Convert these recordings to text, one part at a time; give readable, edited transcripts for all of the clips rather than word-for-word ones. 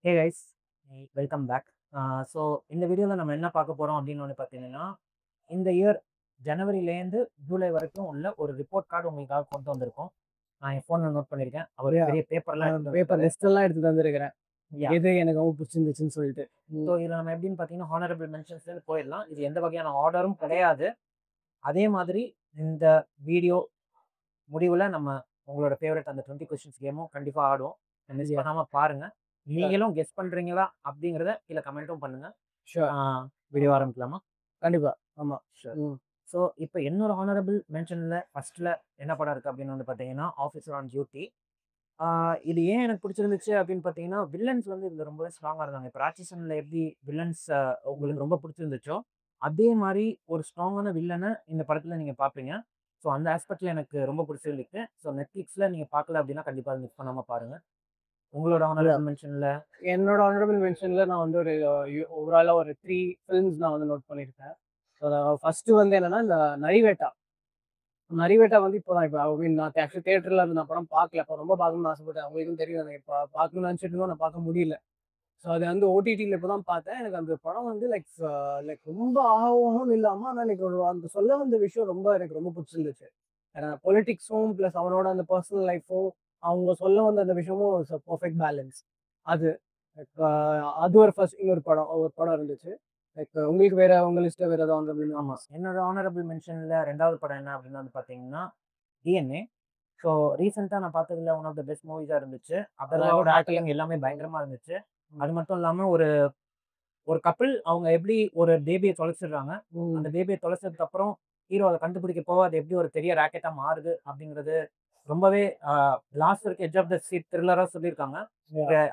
ஹே guys, welcome back. So இந்த வீடியோவில் நம்ம என்ன பார்க்க போகிறோம் அப்படின்னு ஒன்று பார்த்தீங்கன்னா, இந்த இயர் ஜனவரிலேருந்து ஜூலை வரைக்கும் உள்ள ஒரு ரிப்போர்ட் கார்டு உங்களுக்காக கொண்டு வந்திருக்கோம். நான் என் ஃபோனில் நோட் பண்ணியிருக்கேன். அவர் பெரிய பேப்பர்லாம் பேப்பர் லிஸ்ட் எல்லாம் எடுத்துட்டு வந்திருக்கிறேன். Yeah. எது எனக்கு ரொம்ப பிடிச்சிருந்துச்சுன்னு சொல்லிட்டு. ஸோ இதில் நம்ம எப்படின்னு பார்த்தீங்கன்னா ஹானரபிள் மென்ஷன்ஸ்லேருந்து போயிடலாம். இது எந்த வகையான ஆர்டரும் கிடையாது. அதே மாதிரி இந்த வீடியோ முடிவில் நம்ம உங்களோட ஃபேவரட் அந்த 20 கொஸ்டின்ஸ் கேமும் கண்டிப்பாக ஆடுவோம். Miss Yeah. பண்ணாமல் பாருங்கள். நீங்களும் கெஸ் பண்ணுறீங்களா அப்படிங்கிறத கீழே கமெண்ட்டும் பண்ணுங்கள். ஷூர், வீடியோ ஆரம்பிக்கலாமா? கண்டிப்பா. ஆமா, ஷூர். ஸோ இப்போ என்னோட ஹானரபிள் மென்ஷனில் ஃபர்ஸ்ட்டில் என்ன படம் இருக்குது அப்படின்னு வந்து பார்த்தீங்கன்னா ஆஃபீஸர் ஆன் டியூட்டி. இது ஏன் எனக்கு பிடிச்சிருந்துச்சு அப்படின்னு பார்த்தீங்கன்னா வில்லன்ஸ் வந்து இதில் ரொம்பவே ஸ்ட்ராங்காக இருந்தாங்க. இப்போ ராட்சசனில் எப்படி வில்லன்ஸ் உங்களுக்கு ரொம்ப பிடிச்சிருந்துச்சோ அதே மாதிரி ஒரு ஸ்ட்ராங்கான வில்லனை இந்த படத்தில் நீங்கள் பார்ப்பீங்க. ஸோ அந்த ஆஸ்பெக்டில் எனக்கு ரொம்ப பிடிச்சிருக்கு. ஸோ நெட்ஃப்ளிக்ஸில் நீங்கள் பார்க்கல அப்படின்னா கண்டிப்பாக மிஸ் பண்ணாமல் பாருங்கள். உங்களோட ஹானரபிள் மென்ஷனில் என்னோட ஆனரபிள் மென்ஷன்ல நான் வந்து ஒரு ஓவராலாக ஒரு 3 ஃபிலிம்ஸ் நான் வந்து நோட் பண்ணியிருக்கேன். ஸோ ஃபர்ஸ்ட் வந்து என்னன்னா இந்த நரிவேட்டா வந்து இப்போதான் நான் ஆக்சுவலி தியேட்டர்ல இருந்து நான் படம் பார்க்கல. இப்போ ரொம்ப பார்க்கணும்னு ஆசைப்பட்டேன். அவங்களுக்கும் தெரியும் எனக்கு இப்போ பார்க்கணும்னு நினச்சிட்டு இருந்தோம், நான் பார்க்க முடியல. ஸோ அது வந்து ஓடிடியில் இப்போ தான் பார்த்தேன். எனக்கு அந்த படம் வந்து லைக் ரொம்ப ஆகவும் இல்லாமல் ஆனால் எனக்கு அந்த சொல்ல வந்த விஷயம் எனக்கு ரொம்ப பிடிச்சிருந்துச்சு. பொலிட்டிக்ஸும் ப்ளஸ் அவனோட அந்த பர்சனல் லைஃப்பும் அவங்க சொல்ல வந்த அந்த விஷயமும் பர்ஃபெக்ட் பேலன்ஸ். அது அது ஒரு இன்னொரு படம் இருந்துச்சு. லைக் உங்களுக்கு வேற உங்க லிஸ்ட்ல வேற ஏதாவது வந்து? ஆமாம், என்னோட ஹானரபிள் மென்ஷனில் ரெண்டாவது படம் என்ன அப்படின்னு வந்து பார்த்தீங்கன்னா டிஎன்ஏ. ஸோ ரீசெண்டாக நான் பார்த்ததுல ஒன் ஆஃப் த பெஸ்ட் மூவிஸாக இருந்துச்சு. அதோட ஆக்டிங் எல்லாமே பயங்கரமாக இருந்துச்சு. அது மட்டும் இல்லாமல் ஒரு ஒரு கப்பிள் அவங்க எப்படி ஒரு பேபியை தொலைச்சிடுறாங்க. அந்த பேபியை தொலைச்சதுக்கு அப்புறம் ஹீரோ அதை கண்டுபிடிக்க போக அது எப்படி ஒரு பெரிய ராக்கெட்டா மாறுது அப்படிங்கிறது ரொம்பவே லாஸ்ட் வரைக்கும் எட்ஜ் ஆஃப் த சீட் த்ரில்லரா சொல்லியிருக்காங்க.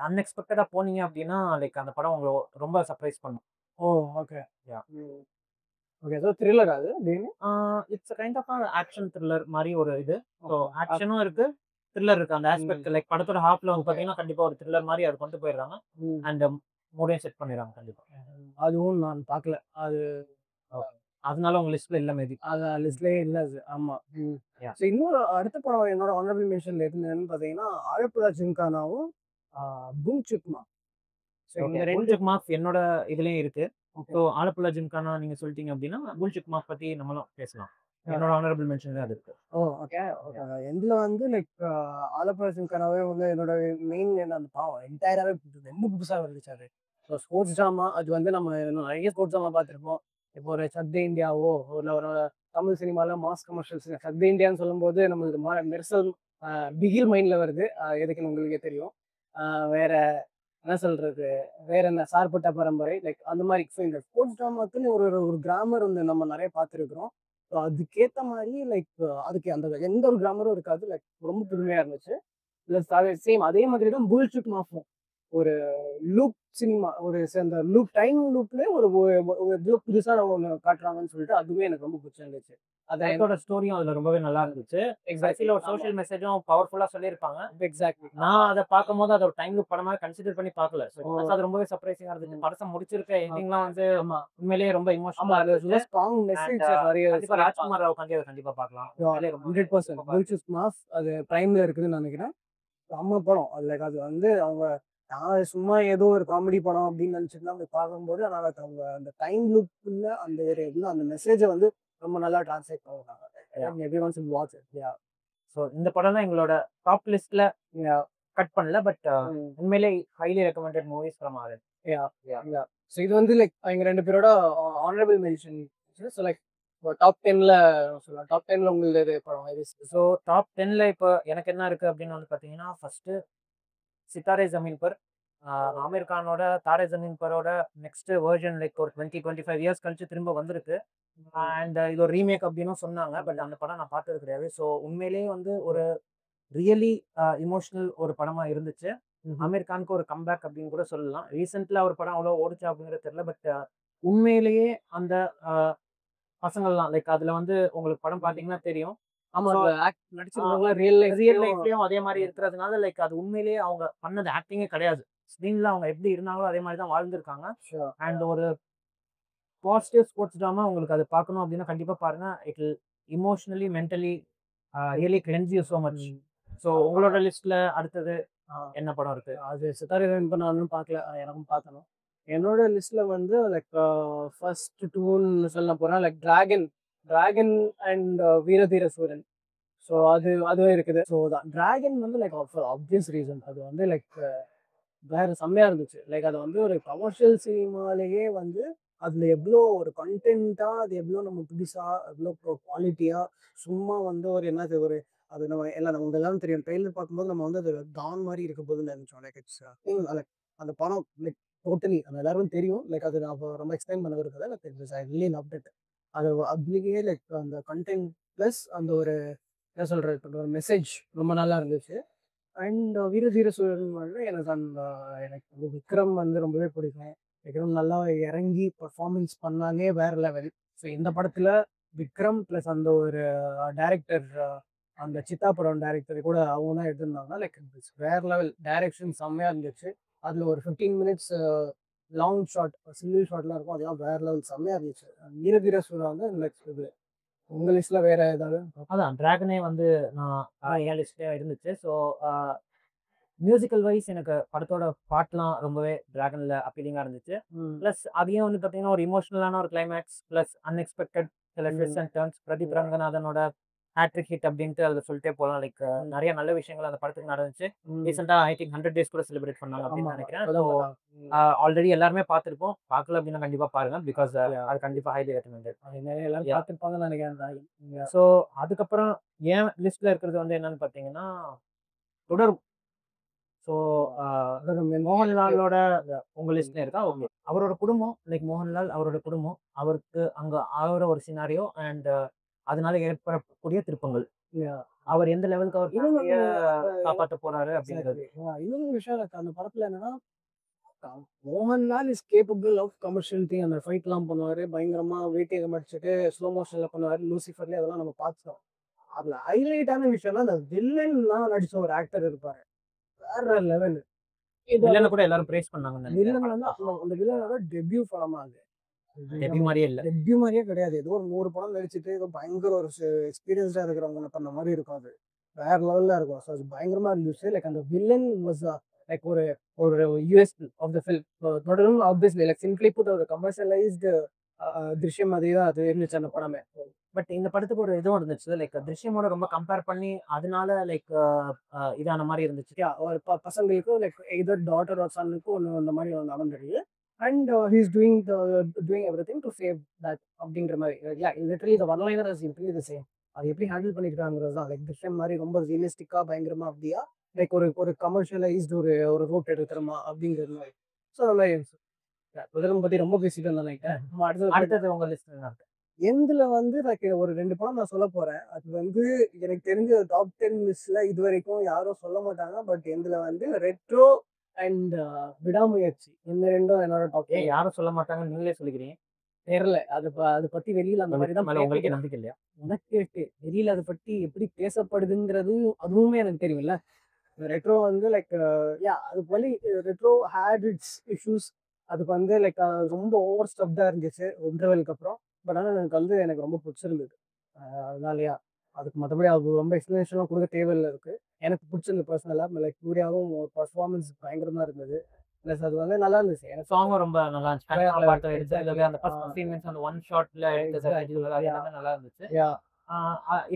அன்எக்ஸ்பெக்டடா போனீங்க அப்படின்னா லைக் அந்த படம் உங்களை ரொம்ப சர்ப்ரைஸ் பண்ணும். Oh, okay. Okay, so thriller அது it's kind of action thriller மாதிரி ஒரு இது. ஸோ ஆக்ஷனும் இருக்கு, த்ரில்லர் இருக்கு. அந்த ஆஸ்பெக்ட் லைக் படத்தோட ஹாஃப்ல வந்து பார்த்தீங்கன்னா கண்டிப்பா ஒரு த்ரில்லர் மாதிரி அது கொண்டு போயிடுறாங்க. அண்ட் மூடையும் செட் பண்ணிடுறாங்க கண்டிப்பா. அதுவும் நான் பார்க்கல. அது அதனால உங்க லிஸ்ட்ல இல்ல மேபி. அது லிஸ்ட்லயே இல்ல அது. ஆமா. ஸோ இன்னொரு அடுத்த படம் என்னோட ஆனரபிள் மென்ஷன்ல இருந்ததுன்னு பார்த்தீங்கன்னா ஆலப்புழா ஜிம்கானாவும் பூம் சுக்மா. ஸோ இந்த ரெண்டு மார்க்ஸ் என்னோட இதுலயும் இருக்கு. ஸோ ஆலப்புழா ஜிம்கானா நீங்க சொல்லிட்டீங்க அப்படின்னா புல்ஷிட் மார்க் பத்தி நம்மளும் பேசலாம். என்னோட ஆனரபிள் மென்ஷன்ல அது இருக்கு. ஓ, ஓகே. எதுல வந்து லைக் ஆலப்புழா ஜிம்கானாவே வந்து என்னோட மெயின் அந்த பாவம் என்டையராகவே ரொம்ப புதுசாக இருந்துச்சு அது. ஸோ ஸ்போர்ட்ஸ் ட்ராமா அது வந்து நம்ம நிறைய ஸ்போர்ட்ஸ் ட்ராமா பார்த்துருப்போம். இப்போ ஒரு சக்தி இந்தியாவோ இல்லை ஒரு தமிழ் சினிமாவில் மாஸ் கமர்ஷியல்ஸ் சக்தி இந்தியான்னு சொல்லும்போது நம்மளுக்கு மெர்சல் பிகில் மைண்டில் வருது. எதுக்குன்னு உங்களுக்கே தெரியும். வேற என்ன சொல்றது, வேற என்ன சார்பட்ட பரம்பரை லைக் அந்த மாதிரி. ஸோ இந்த ஸ்போர்ட்ஸ் ட்ராமாக்குன்னு ஒரு கிராமர் வந்து நம்ம நிறைய பார்த்துருக்குறோம். ஸோ அதுக்கேற்ற மாதிரி லைக் அதுக்கு அந்த எந்த ஒரு கிராமரும் இருக்காது. லைக் ரொம்ப புதுமையாக இருந்துச்சு. ப்ளஸ் சேம் அதே மாதிரி தான் புல்ஷிட் மாஃபும் ஒரு லூப் சினிமா அந்த லூப் டைம் லூப்ல ஒரு புதுசா ஒன்று காட்டுறாங்கன்னு சொல்லிட்டு அதுவே எனக்கு ரொம்ப பிடிச்சிருந்துச்சு. அதோட ஸ்டோரியும் அதுல ரொம்பவே நல்லா இருந்துச்சு. எக்ஸாக்ட்லி ஒரு சோஷியல் மெசேஜும் பவர்ஃபுல்லா சொல்லியிருப்பாங்க. எக்ஸாக்ட்லி. நான் அதை பார்க்கும்போது அதை ஒரு டைம் லூப் படமா கன்சிடர் பண்ணி பார்க்கல. அது ரொம்பவே சர்ப்ரைசிங்கா இருந்துச்சு. படத்தை முடிச்சிருக்க எண்டிங்லாம் வந்து உண்மையிலேயே ரொம்ப இமோஷனலா இருந்துச்சு. ஸ்ட்ராங் மெசேஜ் நிறைய. கண்டிப்பா ராஜ்குமார் ராவ் கண்டிப்பா கண்டிப்பா பார்க்கலாம். 100% புல்ஷிட் மாஸ் அது பிரைம்ல இருக்குதுன்னு நினைக்கிறேன். செம்ம படம். அது லைக் அது வந்து அவங்க நான் சும்மா ஏதோ ஒரு காமெடி படம் அப்படின்னு நினைச்சிட்டு தான் போய் பார்க்கும்போது ஆனால் அவங்க அந்த டைம் லூப்ல அந்த ஏரியா அந்த மெசேஜை வந்து ரொம்ப நல்லா டிரான்ஸ்லேட் பண்ணுவாங்க. Everyone should watch it. So இந்த படம் தான் எங்களோட டாப் லிஸ்ட்ல கட் பண்ணல. பட் உண்மையிலே highly recommended movies from our. So இது வந்து லைக் எங்க ரெண்டு பேரோட honourable mention. So like top 10ல சொல்லலாம். டாப் 10ல உங்களுக்கு படம். ஸோ டாப் 10ல இப்போ எனக்கு என்ன இருக்கு அப்படின்னு வந்து பார்த்தீங்கன்னா ஃபர்ஸ்ட் சித்தாரே ஜமீன் பர். ஆமீர் கானோட தாரே ஜமீன் பரோட நெக்ஸ்ட் வெர்ஷன் லைக் ஒரு 20-25 இயர்ஸ் கழிச்சு திரும்ப வந்திருக்கு. அண்ட் இது ஒரு ரீமேக் அப்படின்னு சொன்னாங்க. பட் அந்த படம் நான் பார்த்தது கிடையாது. ஸோ உண்மையிலேயே வந்து ஒரு ரியலி இமோஷனல் ஒரு படமா இருந்துச்சு. ஆமீர் கானுக்கு ஒரு கம்பேக் அப்படின்னு கூட சொல்லலாம். ரீசெண்ட்ல ஒரு படம் அவ்வளோ ஓடிச்சா அப்படிங்கிறது தெரியல. பட் உண்மையிலேயே அந்த பசங்கள்லாம் லைக் அதுல வந்து உங்களுக்கு படம் பார்த்தீங்கன்னா தெரியும். ரியல் லைஃப்லயும் அதே மாதிரி இருக்கிறதுனால லைக் அது உண்மையிலேயே அவங்க பண்ணது ஆக்டிங்கே கிடையாது. ஸ்க்ரீன்ல அவங்க எப்படி இருந்தாங்களோ அதே மாதிரி தான் வாழ்ந்துருக்காங்க. அண்ட் ஒரு பாசிட்டிவ் ஸ்போர்ட்ஸ் ட்ராமா உங்களுக்கு அது பார்க்கணும் அப்படின்னா கண்டிப்பா பாருங்க. It will emotionally mentally really cleanse you so much. So உங்களோட லிஸ்ட்ல அடுத்தது என்ன படம் இருக்கு? அது சித்தாரை இப்போ நானும் பார்க்கல. எனக்கும் பார்க்கணும். என்னோட லிஸ்ட்ல வந்து லைக் ஃபர்ஸ்ட் 2ன்னு சொல்ல போனா லைக் டிராகன் அண்ட் வீரதீர சூரன். ஸோ அதுவும் இருக்குது. ஸோ டிராகன் வந்து லைக் ஆப்வியஸ் ரீசன். அது வந்து லைக் வேற செம்மையா இருந்துச்சு. லைக் அது வந்து ஒரு கமர்ஷியல் சினிமாலேயே வந்து அதுல எவ்வளோ ஒரு கண்டென்ட்டா அது எவ்வளோ நம்ம புதுசா எவ்வளோ குவாலிட்டியா சும்மா வந்து ஒரு என்னது ஒரு அது நம்ம எல்லாம் நமக்கு எல்லாரும் தெரியும். ட்ரெயிலர் பார்க்கும்போது நம்ம வந்து அது டான் மாதிரி இருக்க போதுன்னு நினைச்சோம். லைக் இட்ஸ் அந்த படம் லைக் டோட்டலி அது எல்லாருக்கும் தெரியும். லைக் அது நான் ரொம்ப எக்ஸ்பிளைன் பண்ண விரும்பல. Like I really loved it. அது அதுலேயே லைக் அந்த கண்டென்ட் ப்ளஸ் அந்த ஒரு என்ன சொல்றது ஒரு மெசேஜ் ரொம்ப நல்லா இருந்துச்சு. அண்ட் வீரதீர சூரன் வந்து எனக்கு விக்ரம் வந்து ரொம்பவே பிடிக்கும். விக்ரம் நல்லா இறங்கி பர்ஃபார்மன்ஸ் பண்ணாலே வேற லெவல். ஸோ இந்த படத்துல விக்ரம் ப்ளஸ் அந்த ஒரு டைரக்டர் அந்த சித்தா படம் டைரக்டர் கூட அவங்க தான் எடுத்திருந்தாங்க. லைக் வேற லெவல் டைரக்ஷன் செம்மையா இருந்துச்சு. அதுல ஒரு 15 மினிட்ஸ் லாங் ஷாட் சிங்கிள் ஷாட்லாம் இருக்கும். அதெல்லாம் வேற லெவல் செம்மையா இருந்துச்சு. வீரதீர சூரன் வந்து நெக்ஸ்ட் இது உங்க லிஸ்ட்ல வேற ஏதாவது? அதான் டிராகனே வந்து நான் என் லிஸ்ட்ல இருந்துச்சு. ஸோ மியூசிக்கல் வைஸ் எனக்கு படத்தோட பாட்டுலாம் ரொம்பவே டிராகன்ல அப்பீலிங்கா இருந்துச்சு. ப்ளஸ் அதையும் வந்து பார்த்தீங்கன்னா ஒரு இமோஷனலான ஒரு கிளைமேக்ஸ் ப்ளஸ் அன்எக்ஸ்பெக்டட் சில ட்விஸ்ட் அண்ட் டர்ன்ஸ் பிரதீப் ரங்கநாதனோட ஹேட்ரிக் ஹிட் அப்படின்ட்டு அதில் சொல்லிட்டே போகலாம். லைக் நிறைய நல்ல விஷயங்கள் அந்த படத்துக்கு நடந்துச்சு. ரீசெண்டாக ஐ திங்க் 100 டேஸ் கூட செலிப்ரேட் பண்ணாங்க அப்படின்னு நினைக்கிறேன். ஸோ ஆல்ரெடி எல்லாருமே பார்த்துருப்போம். பார்க்கல அப்படின்னா கண்டிப்பாக பாருங்க. பிகாஸ் அது கண்டிப்பாக ஹைலி ரெக்கமெண்டட். எல்லாரும் பார்த்துருப்பாங்கன்னு நினைக்கிறேன். ஸோ அதுக்கப்புறம் என் லிஸ்ட்ல இருக்கிறது வந்து என்னன்னு பார்த்தீங்கன்னா தொடரும். ஸோ மோகன்லாலோட உங்க லிஸ்ட்ல இருக்கா? ஓகே. அவரோட குடும்பம் லைக் மோகன்லால் அவரோட குடும்பம் அவருக்கு அங்க ஆகிற ஒரு சினாரியோ அண்ட் அதனால ஏற்படக்கூடிய திருப்பங்கள் அவர் எந்த லெவலுக்கு அவர் காப்பாற்ற போறாரு அப்படிங்கிறது. இன்னொரு விஷயம் எனக்கு அந்த படத்துல என்னன்னா Mohanlal is capable of commercial thing. அந்த ஃபைட் எல்லாம் பண்ணுவாரு பயங்கரமா வெயிட்டேஜ் மடிச்சுட்டு ஸ்லோ மோஷன்ல பண்ணுவாரு. லூசிஃபர்ல அதெல்லாம் நம்ம பார்த்தோம். அதுல ஹைலைட்டான விஷயம்னா அந்த வில்லன்லாம் நடிச்ச ஒரு ஆக்டர் இருப்பாரு வேற லெவல். வில்லனை கூட எல்லாரும் பிரைஸ் பண்ணாங்க. வில்லன் வந்து அந்த வில்லனோட டெபியூ படமா அது. டெபியூ மாதிரியே இல்ல. டெபியூ மாதிரியே கிடையாது. ஏதோ ஒரு 100 படம் நடிச்சுட்டு ஏதோ பயங்கர ஒரு எக்ஸ்பீரியன்ஸா இருக்கிறவங்க பண்ண மாதிரி இருக்கும். அது வேற லெவல்ல இருக்கும். ஸோ அது பயங்கரமா இருந்துச்சு. லைக் அந்த வில்லன் வாஸ் லைக் ஒரு ஒரு யூஎஸ் ஆஃப் த ஃபில்ம். தொடரும் ஆப்வியஸ்லி லைக் சிம்பிளி புட் ஒரு கமர்ஷியலைஸ்டு திருஷ்யம் மாதிரி தான் அது இருந்துச்சு அந்த படமே. பட் இந்த படத்துக்கு ஒரு இதுவும் இருந்துச்சு. லைக் திருஷ்யமோட ரொம்ப கம்பேர் பண்ணி அதனால லைக் இதான மாதிரி இருந்துச்சு. ஒரு பசங்களுக்கும் லைக் எதர் டாட்டர் ஆர் சன்னுக்கும் ஒன்று அந்த மாதிரி நடந்துருக்கு. And he's doing everything to save that அப்படிங்கிற மாதிரி. Literally the one liner is literally the same. அது எப்படி ஹேண்டில் பண்ணிருக்காங்கிறது தான். லைக் திருஷ்யம் மாதிரி ரொம்ப ரியலிஸ்டிக்கா பயங்கரமா அப்படியா லைக் ஒரு கமர்ஷியலைஸ்டு ஒரு ரோட் எடுக்கிறோமா அப்படிங்கிறது மாதிரி. ஸோ அதெல்லாம் பத்தி ரொம்ப பேசிட்டு இருந்தேன். அடுத்தது உங்க லிஸ்ட் எந்துல வந்து லைக் ஒரு 2 படம் நான் சொல்ல போறேன். அது வந்து எனக்கு தெரிஞ்ச டாப் 10 லிஸ்ட்ல இது வரைக்கும் யாரும் சொல்ல மாட்டாங்க. பட் எந்துல வந்து ரெட்ரோ அண்ட் விடாமுயற்சி இந்த ரெண்டும் என்னோட டாப். யாரும் சொல்ல மாட்டாங்க நீங்களே சொல்லிக்கிறீங்க. தெரியல அதை பத்தி வெளியில அந்த மாதிரி தான் உங்களுக்கு நம்பிக்கை இல்லையா? உனக்கு வெளியில அதை பத்தி எப்படி பேசப்படுதுங்கிறது அதுவுமே எனக்கு தெரியும்ல. ரெட்ரோ வந்து லைக் அது வழி ரெட்ரோ ஹேட் இட்ஸ் இஷ்யூஸ். அதுக்கு வந்து லைக் ரொம்ப ஓவர் ஸ்டப்டா இருந்துச்சு இன்டர்வெலுக்கு அப்புறம். பட் ஆனால் எனக்கு ரொம்ப பிடிச்சிருந்தது. அதனாலயா அதுக்கு மற்றபடி அது ரொம்ப எக்ஸ்பிளனேஷன்லாம் கொடுக்க தேவையில்லை. இருக்கு எனக்கு பிடிச்சிருந்தது பர்சனலாக. லைக் சூர்யாவும் பர்ஃபார்மன்ஸ் பயங்கரமா இருந்தது. ப்ளஸ் அது வந்து நல்லா இருந்துச்சு. எனக்கு சாங்கும் ரொம்ப நல்லா இருந்துச்சு. அந்த ஃபர்ஸ்ட் 15 மினிட்ஸ் அந்த ஒன் ஷாட்ல எடுத்தது நல்லா இருந்துச்சு.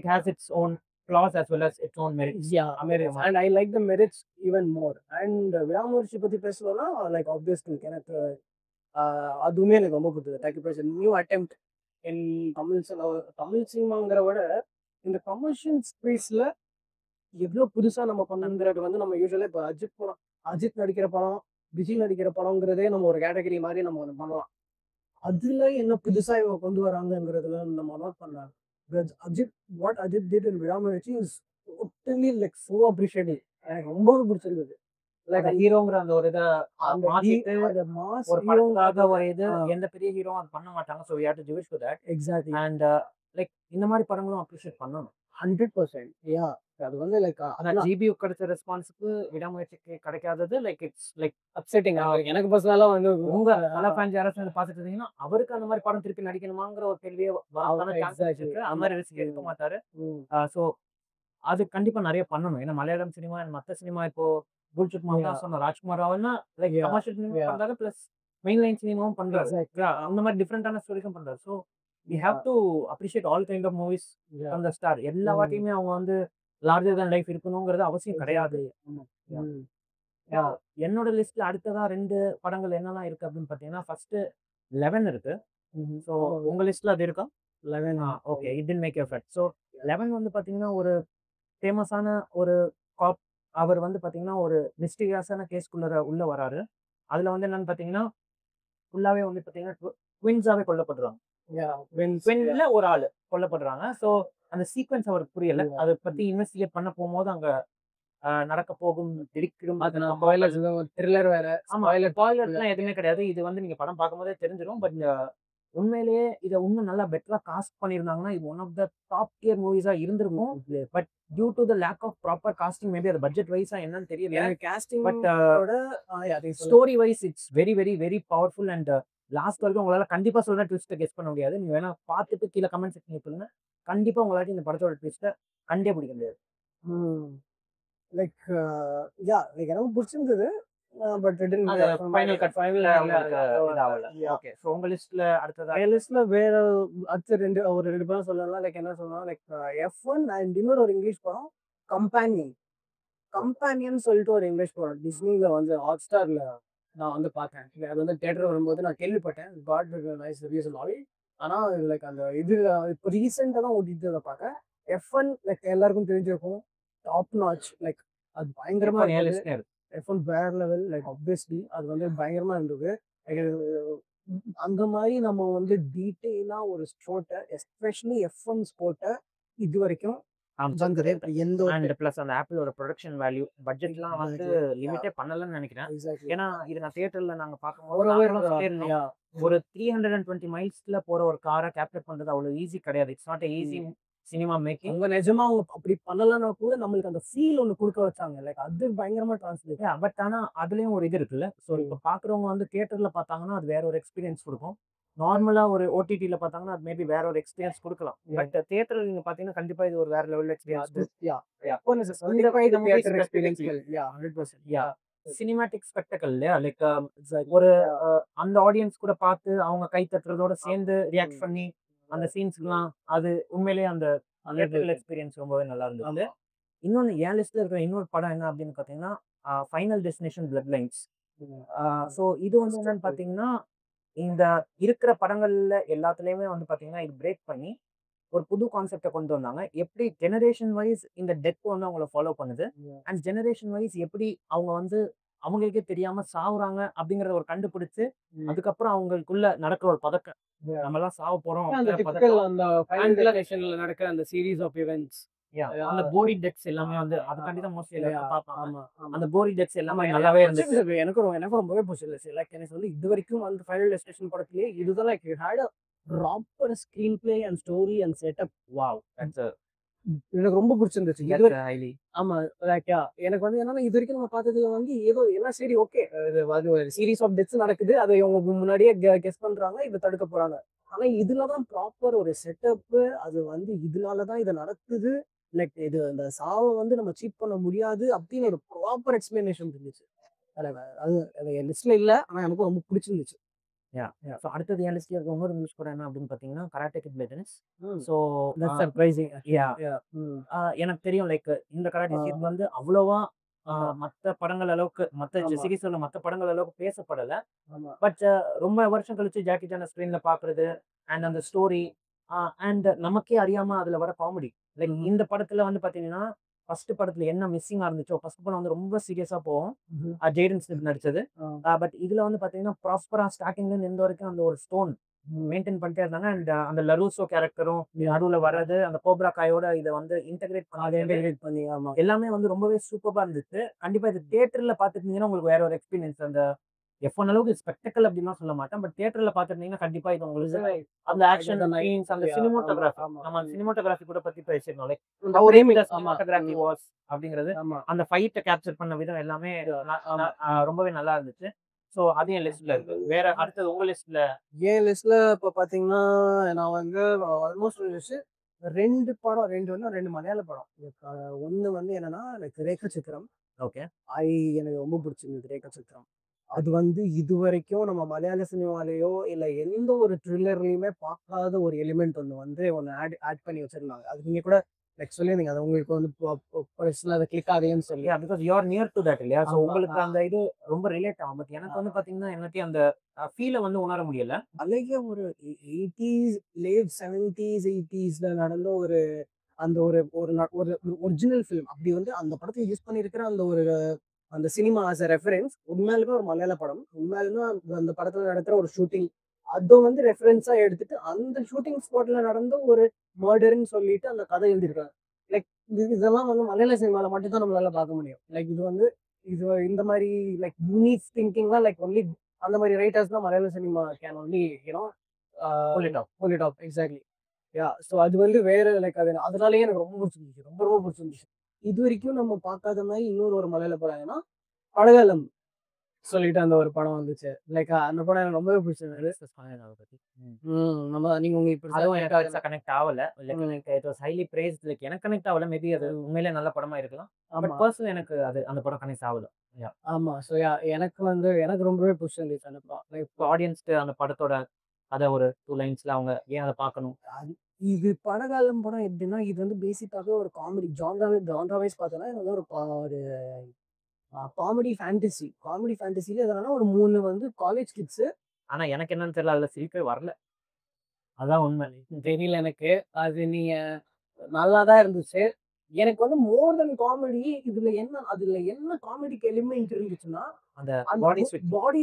It has its own flaws as well as its own merits. Merits. And I like the merits even more. And விடாமுயற்சி பத்தி பேசணும்னா லைக் ஆப்வியஸ்லி எனக்கு அதுவுமே எனக்கு ரொம்ப பிடிச்சது. லைக் நியூ அட்டெம்ப்ட் இன் தமிழ் சினிமாங்கிற விட இந்த கமர்ஷியல் ஸ்பேஸ்ல எவ்வளோ புதுசா நம்ம பண்ணுங்கிறது வந்து நம்ம யூஸ்வலா இப்போ அஜித் நடிக்கிற படம் விஜய் நடிக்கிற படங்கிறதே நம்ம ஒரு கேட்டகரி மாதிரி நம்ம ஒன்று பண்ணலாம். அதுல என்ன புதுசா இவங்க கொண்டு வராங்கிறதுல நம்ம நோட் பண்ணலாம். What Ajit did in விடாமுயற்சி is totally like so appreciated. எனக்கு ரொம்பவே பிடிச்சிருந்தது. லைக் ஹீரோங்கிற அந்த ஒரு இதை ஒரு இது எந்த பெரிய ஹீரோ அது பண்ண மாட்டாங்க. So we have to give it to that. Exactly. And like இந்த மாதிரி படங்களும் அப்ரிஷியேட் பண்ணணும். 100%. அது வந்து லைக் அதான் ஜிபி கிடைச்ச ரெஸ்பான்ஸுக்கு விடாமுயற்சிக்கு கிடைக்காதது லைக் இட்ஸ் லைக் அப்செட்டிங். எனக்கு பர்சனலா வந்து உங்க நல்ல ஃபேன்ஸ் யாராச்சும் வந்து பார்த்துட்டு இருந்தீங்கன்னா அவருக்கு அந்த மாதிரி படம் திருப்பி நடிக்கணுமாங்கிற ஒரு கேள்வியே அந்த மாதிரி ரிஸ்க் எடுக்க மாட்டாரு. ஸோ அது கண்டிப்பா நிறைய பண்ணணும். ஏன்னா மலையாளம் சினிமா மற்ற சினிமா இப்போ புல்ஷிட் மாம் தான் சொன்னேன். ராஜ்குமார் ராவல்னா like Yeah. Commercial cinema Yeah. பண்றாரு பிளஸ் மெயின் லைன் சினிமாவும் பண்றாரு. Exactly. Yeah, அந்த மாதிரி டிஃப்ரெண்டான ஸ்டோரிஸும் பண்றாரு. So we have to appreciate all kind of movies Yeah. From the star. எல்லா வாட்டியுமே அவங்க வந்து லார்ஜர் தேன் லைஃப் இருக்கணுங்கிறது அவசியம் கிடையாது. ஆமா. Yeah. ம். Yeah. என்னோட லிஸ்ட்ல அடுத்ததா 2 படங்கள் என்னலாம் இருக்கு அப்படின்னு பார்த்தீங்கன்னா, ஃபர்ஸ்ட் 11 இருக்கு. ம்ஹ்ம். ஸோ உங்க லிஸ்ட்ல அது இருக்கா? 11 okay. It didn't make effort. So 11 வந்து பார்த்தீங்கன்னா, ஒரு ஃபேமஸான ஒரு காப். அவர் வந்து பார்த்தீங்கன்னா, ஒரு மிஸ்டீரியஸான கேஸ்க்குள்ள உள்ள வராரு. அதுல வந்து என்னன்னு பார்த்தீங்கன்னா, ஃபுல்லாவே வந்து பார்த்தீங்கன்னா, ட்வின்ஸாவே கொல்லப்படுறாங்க. Yeah. Wins. ட்வின்ல ஒரு ஆளு கொல்லப்படுறாங்க. ஸோ அந்த சீக்வென்ஸ் அவருக்கு புரியல. Yeah. அத பத்தி இன்வெஸ்டிகேட் பண்ண போகும்போது அங்க நடக்க போகும் திடுக்கிடும் அது நான் ஸ்பாயிலர்ஸ் ஒரு த்ரில்லர் வேற. ஆமா. ஸ்பாயிலர்ஸ்லாம் எதுவுமே கிடையாது. இது வந்து நீங்க படம் பார்க்கும்போதே தெரிஞ்சிரும். பட் உண்மையிலேயே இத இன்னும் நல்லா பெட்டரா காஸ்ட் பண்ணியிருந்தாங்கன்னா, இது one of the top tier மூவிஸா இருந்திருக்கும். But due to the lack of proper casting maybe அது பட்ஜெட் வைஸா என்னன்னு தெரியல. எனக்கு casting பட் ஓட அது story wise it's very very very powerful and last வரைக்கும் உங்களால கண்டிப்பா சொல்ற ட்விஸ்ட்டை கெஸ் பண்ண முடியாது. நீங்க வேணா பார்த்துட்டு கீழே கமெண்ட் செக்ஷன்ல சொல்லுங்க. கண்டிப்பா உங்களால இந்த படத்தோட ட்விஸ்ட்டை கண்டே பிடிக்க முடியாது. லைக் லைக் எனக்கு பிடிச்சிருந்தது. பட் ஃபைனல் கட் ஃபைனல் இதாகல. ஓகே. ஸோ உங்க லிஸ்ட்ல அடுத்ததா லிஸ்ட்ல வேற அடுத்த ஒரு 2 படம் சொல்லலாம். லைக் என்ன சொல்லலாம், லைக் F1 அண்ட் இன்னொரு ஒரு இங்கிலீஷ் படம் கம்பானியன் சொல்லிட்டு ஒரு இங்கிலீஷ் படம் டிஸ்னில வந்து ஹாட்ஸ்டார்ல நான் வந்து பார்த்தேன். அது வந்து தியேட்டர் வரும்போது நான் கேள்விப்பட்டேன். Got nice reviews and all. ஆனா லைக் அந்த இது இப்போ ரீசெண்டாக தான் ஓடிட்டு அதை பார்க்க. F1 லைக் எல்லாருக்கும் தெரிஞ்சிருக்கும், டாப் நாச். லைக் அது பயங்கரமா இருந்தது. F1 வேற லெவல். லைக் ஆப்வியஸ்லி அது வந்து பயங்கரமா இருந்தது. அந்த மாதிரி நம்ம வந்து டீட்டெயிலா ஒரு ஸ்போர்ட்டை, எஸ்பெஷலி F1 ஸ்போர்ட்டை இது வரைக்கும் எந்த அண்ட் பிளஸ் அந்த ஆப்பிளோட ப்ரொடக்ஷன் வேல்யூ பட்ஜெட்லாம் வந்து லிமிட்டே பண்ணலன்னு நினைக்கிறேன். ஏன்னா இது நான் தியேட்டர்ல நாங்க பார்க்கும்போது ஒரு 320 மைல்ஸ்ல போற ஒரு காரை கேப்சர் பண்றது அவ்வளவு ஈஸி கிடையாது. It's not easy cinema making. அவங்க நிஜமா அவங்க அப்படி பண்ணலன்னா கூட நம்மளுக்கு அந்த ஃபீல் ஒன்று கொடுக்க வச்சாங்க. லைக் அது பயங்கரமா டிரான்ஸ்லேட். பட் ஆனா அதுலயும் ஒரு இது இருக்குல்ல. ஸோ இப்போ பாக்குறவங்க வந்து தியேட்டர்ல பார்த்தாங்கன்னா அது வேற ஒரு எக்ஸ்பீரியன்ஸ் கொடுக்கும். நார்மலா ஒரு ஓடிடில பார்த்தாங்கன்னா அது மேபி வேற ஒரு எக்ஸ்பீரியன்ஸ் கொடுக்கலாம். பட் தியேட்டர்ல நீங்க பாத்தீங்கன்னா கண்டிப்பா இது ஒரு வேற லெவல் எக்ஸ்பீரியன்ஸ். சினிமாட்டிக் ஸ்பெக்டக்கல் இல்லையா? லைக் ஒரு அந்த ஆடியன்ஸ் கூட பார்த்து அவங்க கை தட்டுறதோட சேர்ந்து ரியாக்ட் பண்ணி அந்த சீன்ஸ்லாம் அது உண்மையிலேயே அந்த தியேட்டர் எக்ஸ்பீரியன்ஸ் ரொம்பவே நல்லா இருந்தது. இன்னொன்னு என் லிஸ்ட்ல இருக்கிற இன்னொரு படம் என்ன அப்படின்னு பாத்தீங்கன்னா, final destination blood lines. So இது வந்து என்னன்னு பாத்தீங்கன்னா, இந்த இருக்கிற படங்கள்ல எல்லாத்துலயுமே வந்து பாத்தீங்கன்னா இது பிரேக் பண்ணி ஒரு புது கான்செப்டை கொண்டு வந்தாங்க. எப்படி ஜெனரேஷன் வைஸ் இந்த டெத் வந்து அவங்கள ஃபாலோ பண்ணுது அண்ட் ஜெனரேஷன் வைஸ் எப்படி அவங்க வந்து அவங்களுக்கே தெரியாம சாவுறாங்க அப்படிங்கறத ஒரு கண்டுபிடிச்சு அதுக்கப்புறம் அவங்களுக்குள்ள நடக்கிற ஒரு பதக்கம், நம்ம எல்லாம் சாவ போறோம் நடக்கிற அந்த சீரீஸ் ஆஃப் ஈவென்ட்ஸ். அந்த போரி டெக்ஸ் எல்லாமே வந்து அதுக்காண்டி தான் மோஸ்ட்லி எல்லாரும் பார்ப்பாங்க. அந்த போரி டெக்ஸ் எல்லாமே நல்லாவே இருந்துச்சு. எனக்கு ரொம்பவே பிடிச்சிருந்துச்சு. லைக் எனக்கு வந்து இது வரைக்கும் வந்து ஃபைனல் டெஸ்டினேஷன் படத்திலேயே இதுதான் like had a proper screenplay and story and setup. Wow, எனக்கு ரொம்ப பிடிச்சிருந்துச்சு. ஆமா, லைக் எனக்கு வந்து என்னன்னா இது வரைக்கும் நம்ம பார்த்ததுல வந்து ஏதோ எல்லாம் சரி ஓகே, இது ஒரு சீரீஸ் ஆஃப் டெத்ஸ் நடக்குது, அதை இவங்க முன்னாடியே கெஸ் பண்றாங்க, இதை தடுக்க போறாங்க. ஆனா இதுலதான் ப்ராப்பர் ஒரு செட்டப். அது வந்து இதனாலதான் இதை நடக்குது. லைக் இது அந்த சாவை வந்து நம்ம சீட் பண்ண முடியாது அப்படின்னு ஒரு ப்ராப்பர் எக்ஸ்பிளனேஷன் இருந்துச்சு. அது என் லிஸ்ட்ல இல்ல, ஆனா எனக்கு ரொம்ப பிடிச்சிருந்துச்சு. ஸோ அடுத்தது என் லிஸ்ட்ல இருக்க இன்னொரு நியூஸ் கூட என்ன அப்படின்னு பார்த்தீங்கன்னா, கராட்டே கிட் பிளேட்டன்ஸ். So surprising. எனக்கு தெரியும் லைக் இந்த கராட்டே கிட் வந்து அவ்வளோவா மற்ற படங்கள் அளவுக்கு மற்ற சீரீஸ்ல மற்ற படங்கள் அளவுக்கு பேசப்படலை. பட் ரொம்ப வருஷம் கழிச்சு ஜாக்கி சான ஸ்க்ரீன்ல பாக்குறது அண்ட் அந்த ஸ்டோரி அண்ட் நமக்கே அறியாம அதுல வர காமெடி. லைக் இந்த படத்துல வந்து பாத்தீங்கன்னா ஃபர்ஸ்ட் படத்துல என்ன மிஸ்ஸிங்கா இருந்துச்சோ, ஃபர்ஸ்ட் படம் வந்து ரொம்ப சீரியஸா போகும், ஜெய்டன் ஸ்மித் நடிச்சது. பட் இதுல வந்து பாத்தீங்கன்னா ப்ராஸ்பரா ஸ்டார்டிங்ல இருந்து எந்த வரைக்கும் அந்த ஒரு ஸ்டோன் மெயின்டைன் பண்ணிட்டே இருந்தாங்க. அண்ட் அந்த லரூசோ கேரக்டரும் நடுவுல வர்றது, அந்த கோப்ரா காயோட இதை வந்து இன்டெகிரேட் பண்ணி எல்லாமே வந்து ரொம்பவே சூப்பரா இருந்துச்சு. கண்டிப்பா இது தியேட்டர்ல பாத்துட்டீங்கன்னா உங்களுக்கு வேற ஒரு எக்ஸ்பீரியன்ஸ். அந்த F1 அளவுக்கு ஸ்பெக்டக்கல் அப்படின்லாம் சொல்ல மாட்டேன், பட் தியேட்டர்ல பாத்துட்டீங்கன்னா கண்டிப்பா இது உங்களுக்கு அந்த ஆக்ஷன் சீன்ஸ், அந்த சினிமோட்டோகிராஃபி, நம்ம சினிமோட்டோகிராஃபி கூட பத்தி பேசிருந்தோம். லைக் சினிமோட்டோகிராஃபி வாஸ் அப்படிங்கிறது, அந்த ஃபைட்டை கேப்சர் பண்ண விதம் எல்லாமே ரொம்பவே நல்லா இருந்துச்சு. ஸோ அது என் லிஸ்ட்ல இருக்கு. வேற அடுத்தது உங்க லிஸ்ட்ல? என் லிஸ்ட்ல இப்போ பாத்தீங்கன்னா நான் வந்து ஆல்மோஸ்ட் ரெண்டு படம், ரெண்டு மலையாள படம். ஒண்ணு வந்து என்னன்னா லைக் ரேக சித்திரம். ஓகே. எனக்கு ரொம்ப பிடிச்சிருந்தது ரேகா சக்கரம். அது வந்து இதுவரைக்கும் நம்ம மலையாள சினிமாலயோ, இல்ல எந்த ஒரு த்ரில்லர்லயுமே பார்க்காத ஒரு எலிமெண்ட் ஒண்ணு ஆட் பண்ணி வச்சிருந்தாங்க. அது நீங்க கூட லைக் சொல்லியிருந்தீங்க. அது உங்களுக்கு வந்து பர்சனலா அது கிளிக் ஆகலைன்னு சொல்லி. Because you are near do that இல்லையா? ஸோ ஆமா. உங்களுக்கு அந்த இது ரொம்ப ரிலேட் ஆகும். பட் எனக்கு வந்து பார்த்தீங்கன்னா, எல்லாத்தையும் அந்த ஃபீல வந்து உணர முடியல. அழகிய ஒரு 80s லேட் 70s 80ஸ்ல நடந்த ஒரு அந்த ஒரு ஒரு ஒரு ஒரிஜினல் ஃபிலிம். அப்படி வந்து அந்த படத்துல யூஸ் பண்ணியிருக்கிற அந்த சினிமா ஆஸ் அ ரெஃபரன்ஸ் உண்மையாலுமே ஒரு மலையாள படம். உண்மையாலுமே அந்த படத்துல நடக்கிற ஒரு ஷூட்டிங் அத வந்து ரெஃபரன்ஸா எடுத்துட்டு அந்த ஷூட்டிங் ஸ்பாட்ல நடந்த ஒரு மர்டர்ன்னு சொல்லிட்டு அந்த கதை எழுதியிருக்காங்க. லைக் இதெல்லாம் வந்து மலையாள சினிமால மட்டும் தான் நம்மளால பார்க்க முடியும். லைக் இது இந்த மாதிரி லைக் யூனிக் திங்கிங்லாம் லைக் ஒன்லி அந்த மாதிரி ரைட்டர்ஸ் தான் Malayalam cinema can only you know pull it off. Pull it off exactly. So அது வந்து வேற லைக் அது அதனாலயே எனக்கு ரொம்ப பிடிச்சிருந்துச்சு. ரொம்ப ரொம்ப பிடிச்சிருந்துச்சு. இது வரைக்கும் நம்ம பார்க்காத மாதிரி இன்னொரு ஒரு மலையாள படம் ஏன்னா படகாலம் சொல்லிட்டு அந்த ஒரு படம் வந்துச்சு. லைக் அந்த படம் எனக்கு ரொம்பவே பிடிச்சிருந்தது. அத பத்தி. ம். நீங்க உங்க இப்ப அதுவும் எனக்கு பெருசா கனெக்ட் ஆவல. லைக் எனக்கு it was highly priced. Like எனக்கு கனெக்ட் ஆவல. மேபி அது உண்மையிலேயே நல்ல படமா இருக்கலாம். பட் ஆமா. பர்சனலி எனக்கு அந்த படம் கனெக்ட் ஆவல. யாஹ். ஆமா. ஸோ எனக்கு ரொம்பவே பிடிச்சிருந்துச்சு அந்த படம். லைக் இப்போ ஆடியன்ஸ்க்கு அந்த படத்தோட கதை ஒரு 2 லைன்ஸ்ல அவங்க ஏன் அத பார்க்கணும்? இது படகாலம் படம் எப்படின்னா, இது வந்து பேசிக்காவே ஒரு காமெடி ஜான்ரா வைஸ் பார்த்தோம்னா, இது வந்து ஒரு காமெடி ஃபேண்டஸில எதுனா ஒரு 3 வந்து காலேஜ் கிட்ஸ். ஆனா எனக்கு என்னன்னு தெரியல. அதுல சிரிப்பே வரல. அதான் உண்மை. தெரியல எனக்கு. அது நீங்க நல்லா தான் இருந்துச்சு. எனக்கு வந்து மோர் தென் காமெடி அதுல என்ன காமெடிக்கு எலிமெண்ட் இருந்துச்சுன்னா, அந்த அந்த பாடி ஸ்விட்ச். பாடி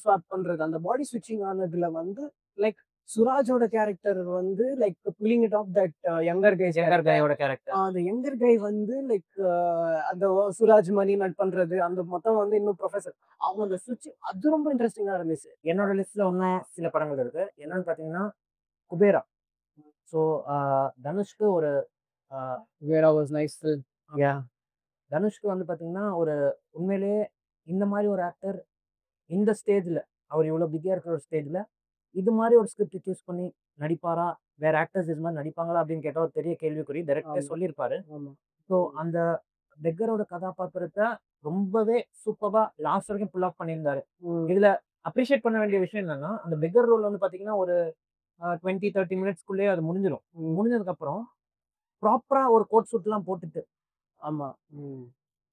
ஸ்வாப் பண்றது. அந்த பாடி ஸ்விட்சிங் ஆனதுல வந்து லைக் சுராஜோட கேரக்டர் வந்து like pulling it off that younger younger கையோட கேரக்டர். அந்த யங்கர் கை வந்து லைக் அந்த சுராஜ் மணி நட் பண்றது அந்த மொத்தம் வந்து இன்னும் ப்ரொஃபசர் அவங்க அந்த சுவிட்ச் அது ரொம்ப இன்ட்ரெஸ்டிங்கா இருந்துச்சு. என்னோட லிஸ்ட்ல இன்னும் சில படங்கள் இருக்கு. என்னன்னு பார்த்தீங்கன்னா, குபேரா. ஸோ தனுஷ்க்கு ஒரு அ வேர் வாஸ் நைஸ். யாஹ். தனுஷ்க்கு வந்து பார்த்தீங்கன்னா, ஒரு உண்மையிலேயே இந்த மாரி ஒரு ஆக்டர் இந்த ஸ்டேஜ்ல அவர் இவ்வளோ பிஸியா இருக்கிற ஒரு ஸ்டேஜ்ல, இது மாரி ஒரு ஸ்கிரிப்ட் சூஸ் பண்ணி நடிப்பாரா? வேற ஆக்டர்ஸ் இது மாரி நடிப்பாங்களா? அப்படின்னு கேட்டா ஒரு பெரிய கேள்விக்குறி. டைரக்டரே ஆமா, சொல்லியிருப்பாரு. ஆமா. ஸோ அந்த பெக்கரோட கதாபாத்திரத்த ரொம்பவே சூப்பர்பா லாஸ்ட் வரைக்கும் புல் ஆஃப் பண்ணியிருந்தாரு. ம். இதுல அப்ரிஷியேட் பண்ண வேண்டிய விஷயம் என்னன்னா, அந்த பெக்கர் ரோல் வந்து பார்த்தீங்கன்னா, ஒரு 20, 30 மினிட்ஸ்க்குள்ளேயே அது முடிஞ்சிரும். ம். முடிஞ்சதுக்கப்புறம் ப்ராப்பரா ஒரு கோட் சூட்லாம் போட்டுட்டு, ஆமா. ம்.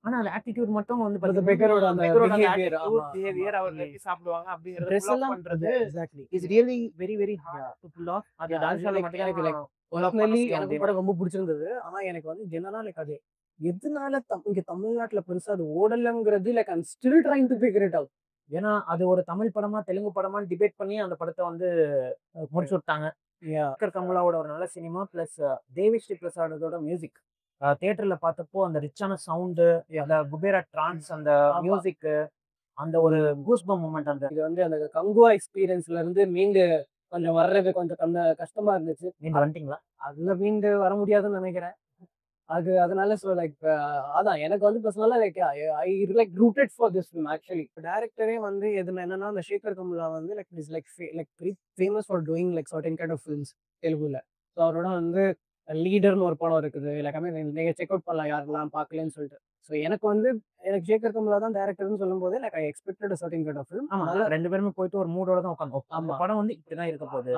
ஆனா அந்த ஆட்டிட்யூட் மட்டும் வந்து அந்த பார்த்தீங்கன்னா, பெக்கரோட அந்த பெக்கரோட அந்த பிஹேவியர். ஆட்டிட்யூட், ஆமா, ஆமா. பிஹேவியர் அவர்கள் எப்படி சாப்பிடுவாங்க அப்படிங்கிறத ட்ரெஸ் புல் ஆஃப் எல்லாம் பண்றது exactly. Is really very very hard to pull off. அது அது தனுஷால லைக் மட்டும் எனக்கு லைக் தான் புல் ஆஃப் பண்ண பர்சனலி முடியும் எனக்கு அப்படின்னு. படம் ரொம்ப பிடிச்சிருந்தது. ஆனா எனக்கு வந்து என்னன்னா லைக் அது எதனால இங்க தமிழ்நாட்டுல பெருசா அது ஓடலங்கிறது like I am still trying to figure it out. ஏன்னா அது ஒரு தமிழ் படமா, தெலுங்கு படமான்னு டிபேட் பண்ணி அந்த படத்த வந்து முடிச்சு விட்டாங்க. யா. சங்கர் கமலாவோட ஒரு நல்ல cinema plus Devi Sri பிரசாதோட music. தியேட்டர்ல பார்த்தப்போ அந்த ரிச்சான சவுண்டு, அந்த குபேரா ட்ரான்ஸ், அந்த ஆமா. மியூசிக், அந்த ஒரு கூஸ்பம் மூமெண்ட். அந்த இது வந்து அந்த கங்குவா எக்ஸ்பீரியன்ஸ்ல இருந்து மீண்டு கொஞ்சம் வர்றது கொஞ்சம் கஷ்டமா இருந்துச்சு. நீங்க வந்துட்டீங்களா? அதுல மீண்டு வர முடியாதுன்னு நினைக்கிறேன். அதனால லைக் அதான் எனக்கு வந்து பர்சனலா like I like rooted for this film actually. டைரக்டரே வந்து என்னன்னா அந்த சேகர் கமுலா வந்து like is like very famous for doing like certain kind of films தெலுங்குல. ஸோ அவரோட வந்து லீடர்னு ஒரு படம் இருக்குது. லைக் ஐ மீன் நீங்க செக் அவுட் பண்ணலாம் யாரெல்லாம் பார்க்கலன்னு சொல்லிட்டு. ஸோ எனக்கு சேகர் கமுலா தான் டைரக்டர்னு சொல்லும்போது like I expected certain kind of film. ஆமா. அதனால 2 பேருமே போயிட்டு ஒரு மூடோட தான் உட்காந்தோம். அந்த ஆமா. படம் வந்து இப்படிதான் இருக்க போகுது.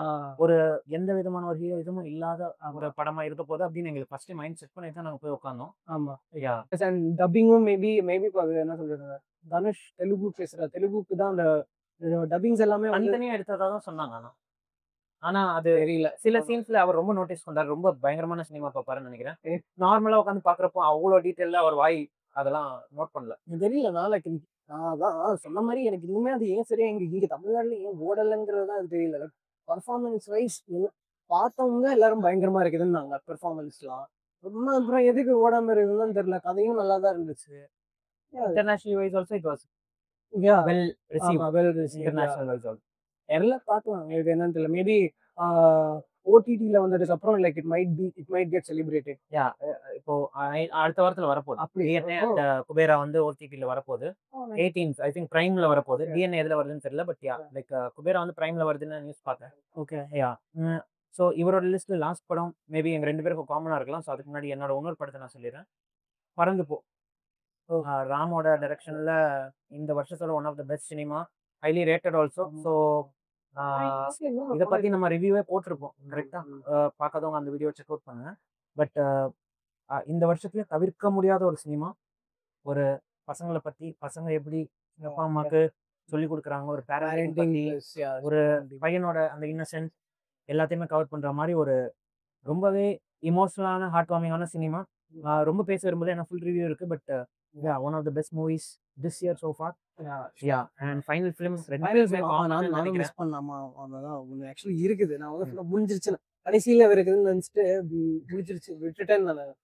ஒரு எந்த விதமான ஒரு ஹீரோயிசமும் இல்லாத ஒரு படமா இருக்க போகுது அப்படின்னு எங்களுக்கு ஃபர்ஸ்ட் மைண்ட் செட் பண்ணி தான் நாங்க போய் உட்கார்ந்தோம். ஆமா. யாஹ். அண்ட் டப்பிங்கும் மேபி இப்போ அது என்ன சொல்றது தனுஷ் தெலுங்குக்கு தான் அந்த டப்பிங்ஸ் எல்லாமே வந்து தனித்தனியா எடுத்ததா தான் சொன்னாங்க. ஆனா அது தெரியல. சில சீன்ஸ்ல அவர் ரொம்ப நோட்டீஸ் பண்றாரு. ரொம்ப பயங்கரமான சினிமா பார்ப்பாருன்னு நினைக்கிறேன். நார்மலா உட்காந்து பார்க்குறப்போ அவ்வளோ டீட்டெயிலா அவர் வாய் அதெல்லாம் நோட் பண்ணல. தெரியல. நான் அதான் சொன்ன மாதிரி எனக்கு இன்னுமே அது ஏன் சரியா இங்க தமிழ்நாட்டுல ஏன் ஓடலைங்கிறது தான் அது தெரியல. பர்ஃபார்மன்ஸ் வைஸ் பார்த்தவங்க எல்லாரும் பயங்கரமா இருக்குதுன்னாங்க பெர்ஃபார்மன்ஸ்லாம். அப்புறம் எதுக்கு ஓடாம இருக்குதுன்னு தெரியல. கதையும் நல்லா தான் இருந்துச்சு. International wise also it was yeah. Well received. ஆமா. Well received. International wise also. எல்லாம் பார்க்கலாம். இது என்னன்னு தெரியல. மேபி ஓடிடில வந்ததுக்கு அப்புறம் like it might get celebrated. Yeah. இப்போ அடுத்த வாரத்துல வரப்போகுது. அப்படி டிஎன்ஏ அந்த குபேரா வந்து ஓடிடில வரப்போகுது. 18th ஐ திங்க் பிரைம்ல வரப்போகுது. டிஎன்ஏ எதுல வருதுன்னு தெரியல. பட் யா லைக் குபேரா வந்து பிரைம்ல வருதுன்னு நியூஸ் பார்த்தேன். ஓகே. யா. ஸோ இவரோட லிஸ்ட்ல லாஸ்ட் படம் மேபி எங்க 2 பேருக்கும் காமனா இருக்கலாம். ஸோ அதுக்கு முன்னாடி என்னோட இன்னொரு படத்தை நான் சொல்லிடுறேன். பறந்து போ. ஓ. ராமோட டைரக்ஷன்ல இந்த வருஷத்தோட one of the best cinema, highly rated also. So இத பத்தி நம்ம ரிவ்யூவே போட்டிருப்போம். கரெக்ட்டா? பார்க்காதவங்க அந்த வீடியோ செக் அவுட் பண்ணுங்க. பட் இந்த வருஷத்துல தவிர்க்க முடியாத ஒரு சினிமா. ஒரு பசங்கள பத்தி, பசங்க எப்படி அப்பா, அம்மாக்கு சொல்லிக் குடுக்குறாங்க, ஒரு பேரண்டிங் பேரண்டிங் பத்தி, ப்ளஸ் ஒரு பையனோட அந்த இன்னசென்ஸ் எல்லாத்தையுமே கவர் பண்ற மாரி ஒரு ரொம்பவே எமோஷனலான, ஹார்ட் வார்மிங்கான சினிமா. ரொம்ப பேச விரும்பல. ஏன்னா ஃபுல் ரிவ்யூ இருக்கு. But one of the best movies this year so far. And final films 2 பேருமே காமன்னு நானும் நினைக்கிறேன். மிஸ் பண்ணாமா அதான் ஒன்று ஆக்சுவலி இருக்குது. நான் வந்து ஃபுல்லாக முடிஞ்சிருச்சு கடைசியில் இருக்குதுன்னு நினச்சிட்டு முடிஞ்சிருச்சு விட்டுட்டேன்னு நான்.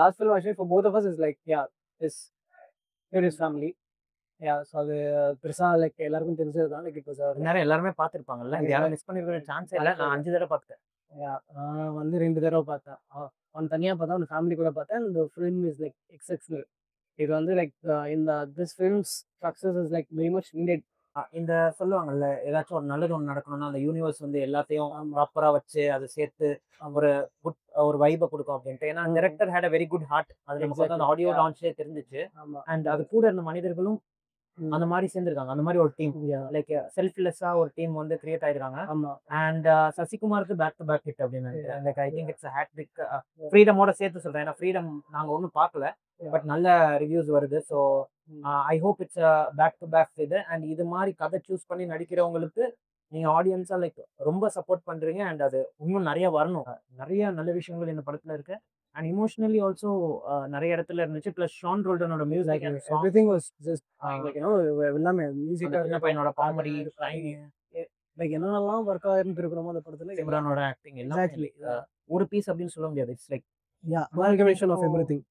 Last film actually for both of us is like is here family. So அது பெருசா லைக் எல்லாருக்கும் தெரிஞ்சது தான். லைக் இப்போ நேரம் எல்லாருமே பார்த்துருப்பாங்கல்ல. இது யாரும் மிஸ் பண்ணிருக்கிற சான்ஸே இல்லை. நான் 5 தடவை பார்த்துட்டேன். நான் வந்து 2 தடவை பார்த்தேன். ஒன் தனியாக பார்த்தா ஒன்று ஃபேமிலி கூட பார்த்தேன். இந்த ஃபிலிம் இஸ் லைக் எக்ஸெப்ஷனல். இது வந்து லைக் இந்த this films success is like very much needed. இந்த சொல்லுவாங்கல்ல, ஏதாச்சும் ஒரு நல்லது ஒண்ணு நடக்கணும்னா, அந்த யூனிவர்ஸ் வந்து எல்லாத்தையும் ப்ராப்பரா வச்சு அதை சேர்த்து ஒரு குட் ஒரு வைப கொடுக்கும் அப்படின்ட்டு. ஏன்னா director had a very good heart. அது நமக்கு வந்து அந்த ஆடியோ லான்ச்லேயே தெரிஞ்சிச்சு. அண்ட் அது கூட இருந்த மனிதர்களும் அந்த மாதிரி சேர்ந்துருக்காங்க. அந்த மாதிரி ஒரு டீம் லைக் செல்ஃப்லெஸ்ஸா ஒரு டீம் வந்து கிரியேட் ஆயிருக்காங்க. அண்ட் சசிகுமாருக்கு பேக் டு பேக் ஹிட் அப்படின்னு like I think it's hattrick. ஃப்ரீடமோட சேர்த்து சொல்றேன். ஏன்னா ஃப்ரீடம் நாங்க ஒன்றும் பார்க்கல. பட் நல்ல ரிவ்யூஸ் வருது. So I hope it's back to back இது. அண்ட் இது மாதிரி கதை சூஸ் பண்ணி நடிக்கிறவங்களுக்கு நீங்க ஆடியன்ஸா லைக் ரொம்ப சப்போர்ட் பண்றீங்க. அண்ட் அது இன்னும் நிறைய வரணும். நிறைய நல்ல விஷயங்கள் இந்த படத்துல இருக்கு. அண்ட் இமோஷனலி ஆல்சோ நிறைய இடத்துல இருந்துச்சு. பிளஸ் ஷான் ரோல்டனோட music everything was just like எல்லாமே மியூசிக் சின்ன பையனோட காமெடி லைக் என்னென்னலாம் ஒர்க் ஆகிருந்துருக்கிறோமோ அந்த படத்துல சிம்ரனோட ஆக்டிங் எல்லாம் ஒரு பீஸ் அப்படின்னு சொல்ல முடியாது. It's like amalgamation of everything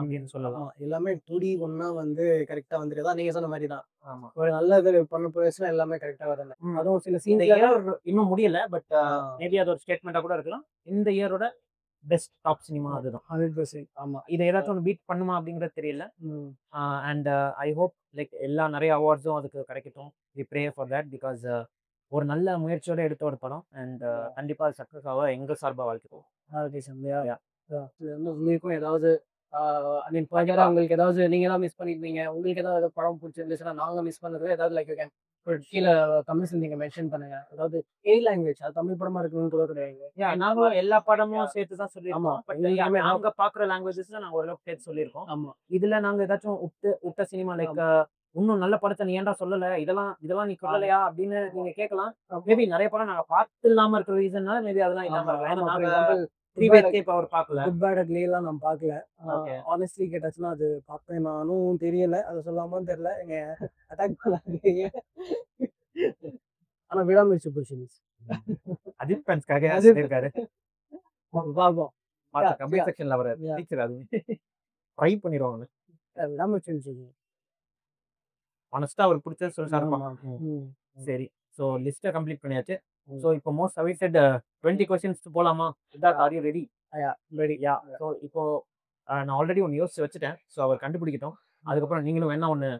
அப்படின்னு சொல்லலாம். எல்லாமே 2D ஒண்ணா வந்து கரெக்டா வந்துருக்கு. தான் நீங்க சொன்ன மாதிரி தான். ஆமா. ஒரு நல்ல இது பண்ண போச்சுன்னா எல்லாமே கரெக்டா வரல. அதுவும் சில இந்த சீன்ஸ் இயர் இன்னும் முடியல. பட் மேபி அது ஒரு ஸ்டேட்மெண்டா கூட இருக்கலாம். இந்த இயரோட பெஸ்ட் டாப் சினிமா அதுதான். 100%. ஆமா. இதை ஏதாச்சும் ஒன்று பீட் பண்ணுமா அப்படிங்கிறது தெரியல. அண்ட் ஐ ஹோப் லைக் எல்லா நிறைய அவார்ட்ஸும் அதுக்கு கிடைக்கட்டும். We pray for that. Because ஒரு நல்ல முயற்சியோட எடுத்த ஒரு படம். அண்ட் கண்டிப்பா அது சக்ஸஸ் ஆக எங்க சார்பா வாழ்த்துக்கோம். உங்களுக்கும் ஏதாவது ஐ மீன் பர்டிகுலரா உங்களுக்கு ஏதாவது நீங்க ஏதாவது மிஸ் பண்ணிருப்பீங்க, உங்களுக்கு ஏதாவது படம் பிடிச்சிருந்துச்சுன்னா நாங்க மிஸ் பண்ணது ஏதாவது லைக் கீழே கமெண்ட்ஸ் நீங்க மென்ஷன் பண்ணுங்க. அதாவது லாங்குவேஜ் அது தமிழ் படமா இருக்கணும்னு கூட கிடையாது. நாங்களும் எல்லா படமும் சேர்த்து தான் சொல்லியிருக்கோம். பட் நாங்க பாக்குற லாங்குவேஜஸ் நாங்க ஓரளவுக்கு சேர்த்து சொல்லியிருக்கோம். ஆமா. இதுல நாங்க ஏதாச்சும் விட்ட சினிமா லைக் இன்னும் நல்ல படத்தை நீ ஏன்டா சொல்லல, இதெல்லாம் நீ சொல்லலையா அப்படின்னு நீங்க கேட்கலாம். மேபி நிறைய படம் நாங்க பார்த்து இல்லாம இருக்கிற ரீசன்னா மேபி அதெல்லாம் இல்லாம இருக்கலாம். குட் பேட் அக்லி எல்லாம் நான் பார்க்கல. ஆனஸ்ட்லி கேட்டாச்சுன்னா அது பார்ப்பேன் நானும் தெரியல. அது சொல்லாமன்னு தெரியல. எங்க அட்டாக் பண்ணாதீங்க. ஆனா விடாமுயற்சி பொசிஷன்ஸ் அஜித் ஃபேன்ஸ்க்காக சொல்லியிருக்காரு. பார்ப்போம். கமெண்ட் செக்ஷன்ல வர டீச்சர் அது ட்ரை பண்ணிடுவாங்க. விடாமுயற்சி ஆனஸ்டா அவருக்கு பிடிச்சது சொல்லிட்டாருப்பா. சரி. ஸோ லிஸ்ட்டை கம்ப்ளீட் பண்ணியாச்சு. ஸோ இப்போ மோஸ்ட் அவைட்டட் 20 கொஸ்டின்ஸ் போலாமா? Are you ready? Ready. So இப்போ நான் ஆல்ரெடி ஒன்று யோசிச்சு வச்சுட்டேன். ஸோ அவர் கண்டுபிடிக்கட்டும். அதுக்கப்புறம் நீங்களும் வேணா ஒன்று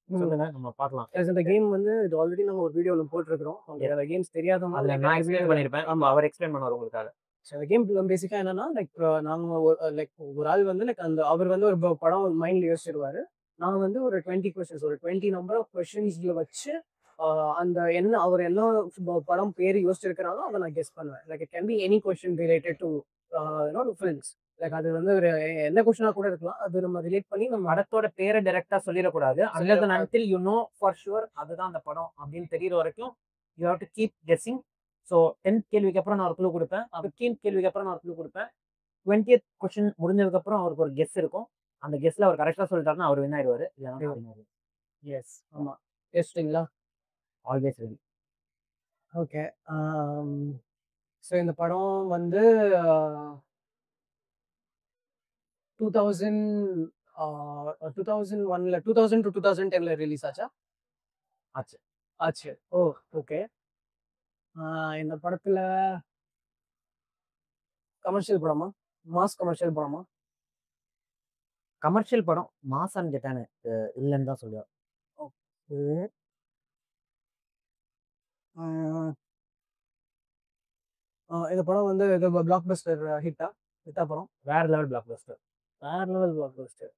சொல்லுங்க, நம்ம பார்க்கலாம். இந்த கேம் வந்து இது ஆல்ரெடி நம்ம ஒரு வீடியோல போட்டிருக்கிறோம். அந்த கேம்ஸ் தெரியாதவங்க அதுல நான் எக்ஸ்பிளைன் பண்ணிருப்பேன். அவர் எக்ஸ்பிளைன் பண்ணுவார் உங்களுக்காக. ஸோ அந்த கேம் பேசிக்கா என்னன்னா லைக் நாங்க லைக் ஒரு ஆள் வந்து லைக் அந்த அவர் வந்து ஒரு படம் மைண்ட்ல யோசிச்சிருவாரு. நான் வந்து ஒரு 20 கொஸ்டின்ஸ் ஒரு 20 நம்பர் ஆஃப் கொஸ்டின்ஸ்ல வச்சு அந்த என்ன அவர் என்ன படம் பேர் யோசிச்சிருக்கிறாங்களோ அதை நான் கெஸ் பண்ணுவேன். Like it can be any question related to films. Like அது வந்து ஒரு எந்த கொஸ்டினா கூட இருக்கலாம். அது நம்ம ரிலேட் பண்ணி நம்ம படத்தோட பேரை டைரக்டா சொல்லிடக்கூடாது. Unless and until you know for sure அதுதான் அந்த படம் அப்படின்னு தெரியற வரைக்கும் you have to keep guessing. So 10th கேள்விக்கு அப்புறம் நான் ஒரு க்ளூ கொடுப்பேன். 15th கேள்விக்கு அப்புறம் நான் ஒரு க்ளூ கொடுப்பேன். 20th கொஸ்டின் முடிஞ்சதுக்கு அப்புறம் அவருக்கு ஒரு கெஸ் இருக்கும். அந்த கெஸ்ல அவர் கரெக்டா சொல்லிட்டாருன்னா அவர் வின் ஆயிடுவாரு. எஸ். ஆமா. யோசிச்சிங்களா? Always ready. ஓகே. ஸோ இந்த படம் வந்து 2001ல 2000 to 2010ல ரிலீஸ் ஆச்சா? ஆச்சு. ஓ ஓகே. இந்த படத்துல கமர்ஷியல் படமா? மாஸ் கமர்ஷியல் படமா? கமர்ஷியல் படம் மாசான்னு கேட்டானே இல்லைன்னு தான் சொல்லுவார். ஓகே. இந்த படம் வந்து பிளாக் பஸ்டர் ஹிட்டா படம்? வேற லெவல் பிளாக் பஸ்டர். வேற level blockbuster.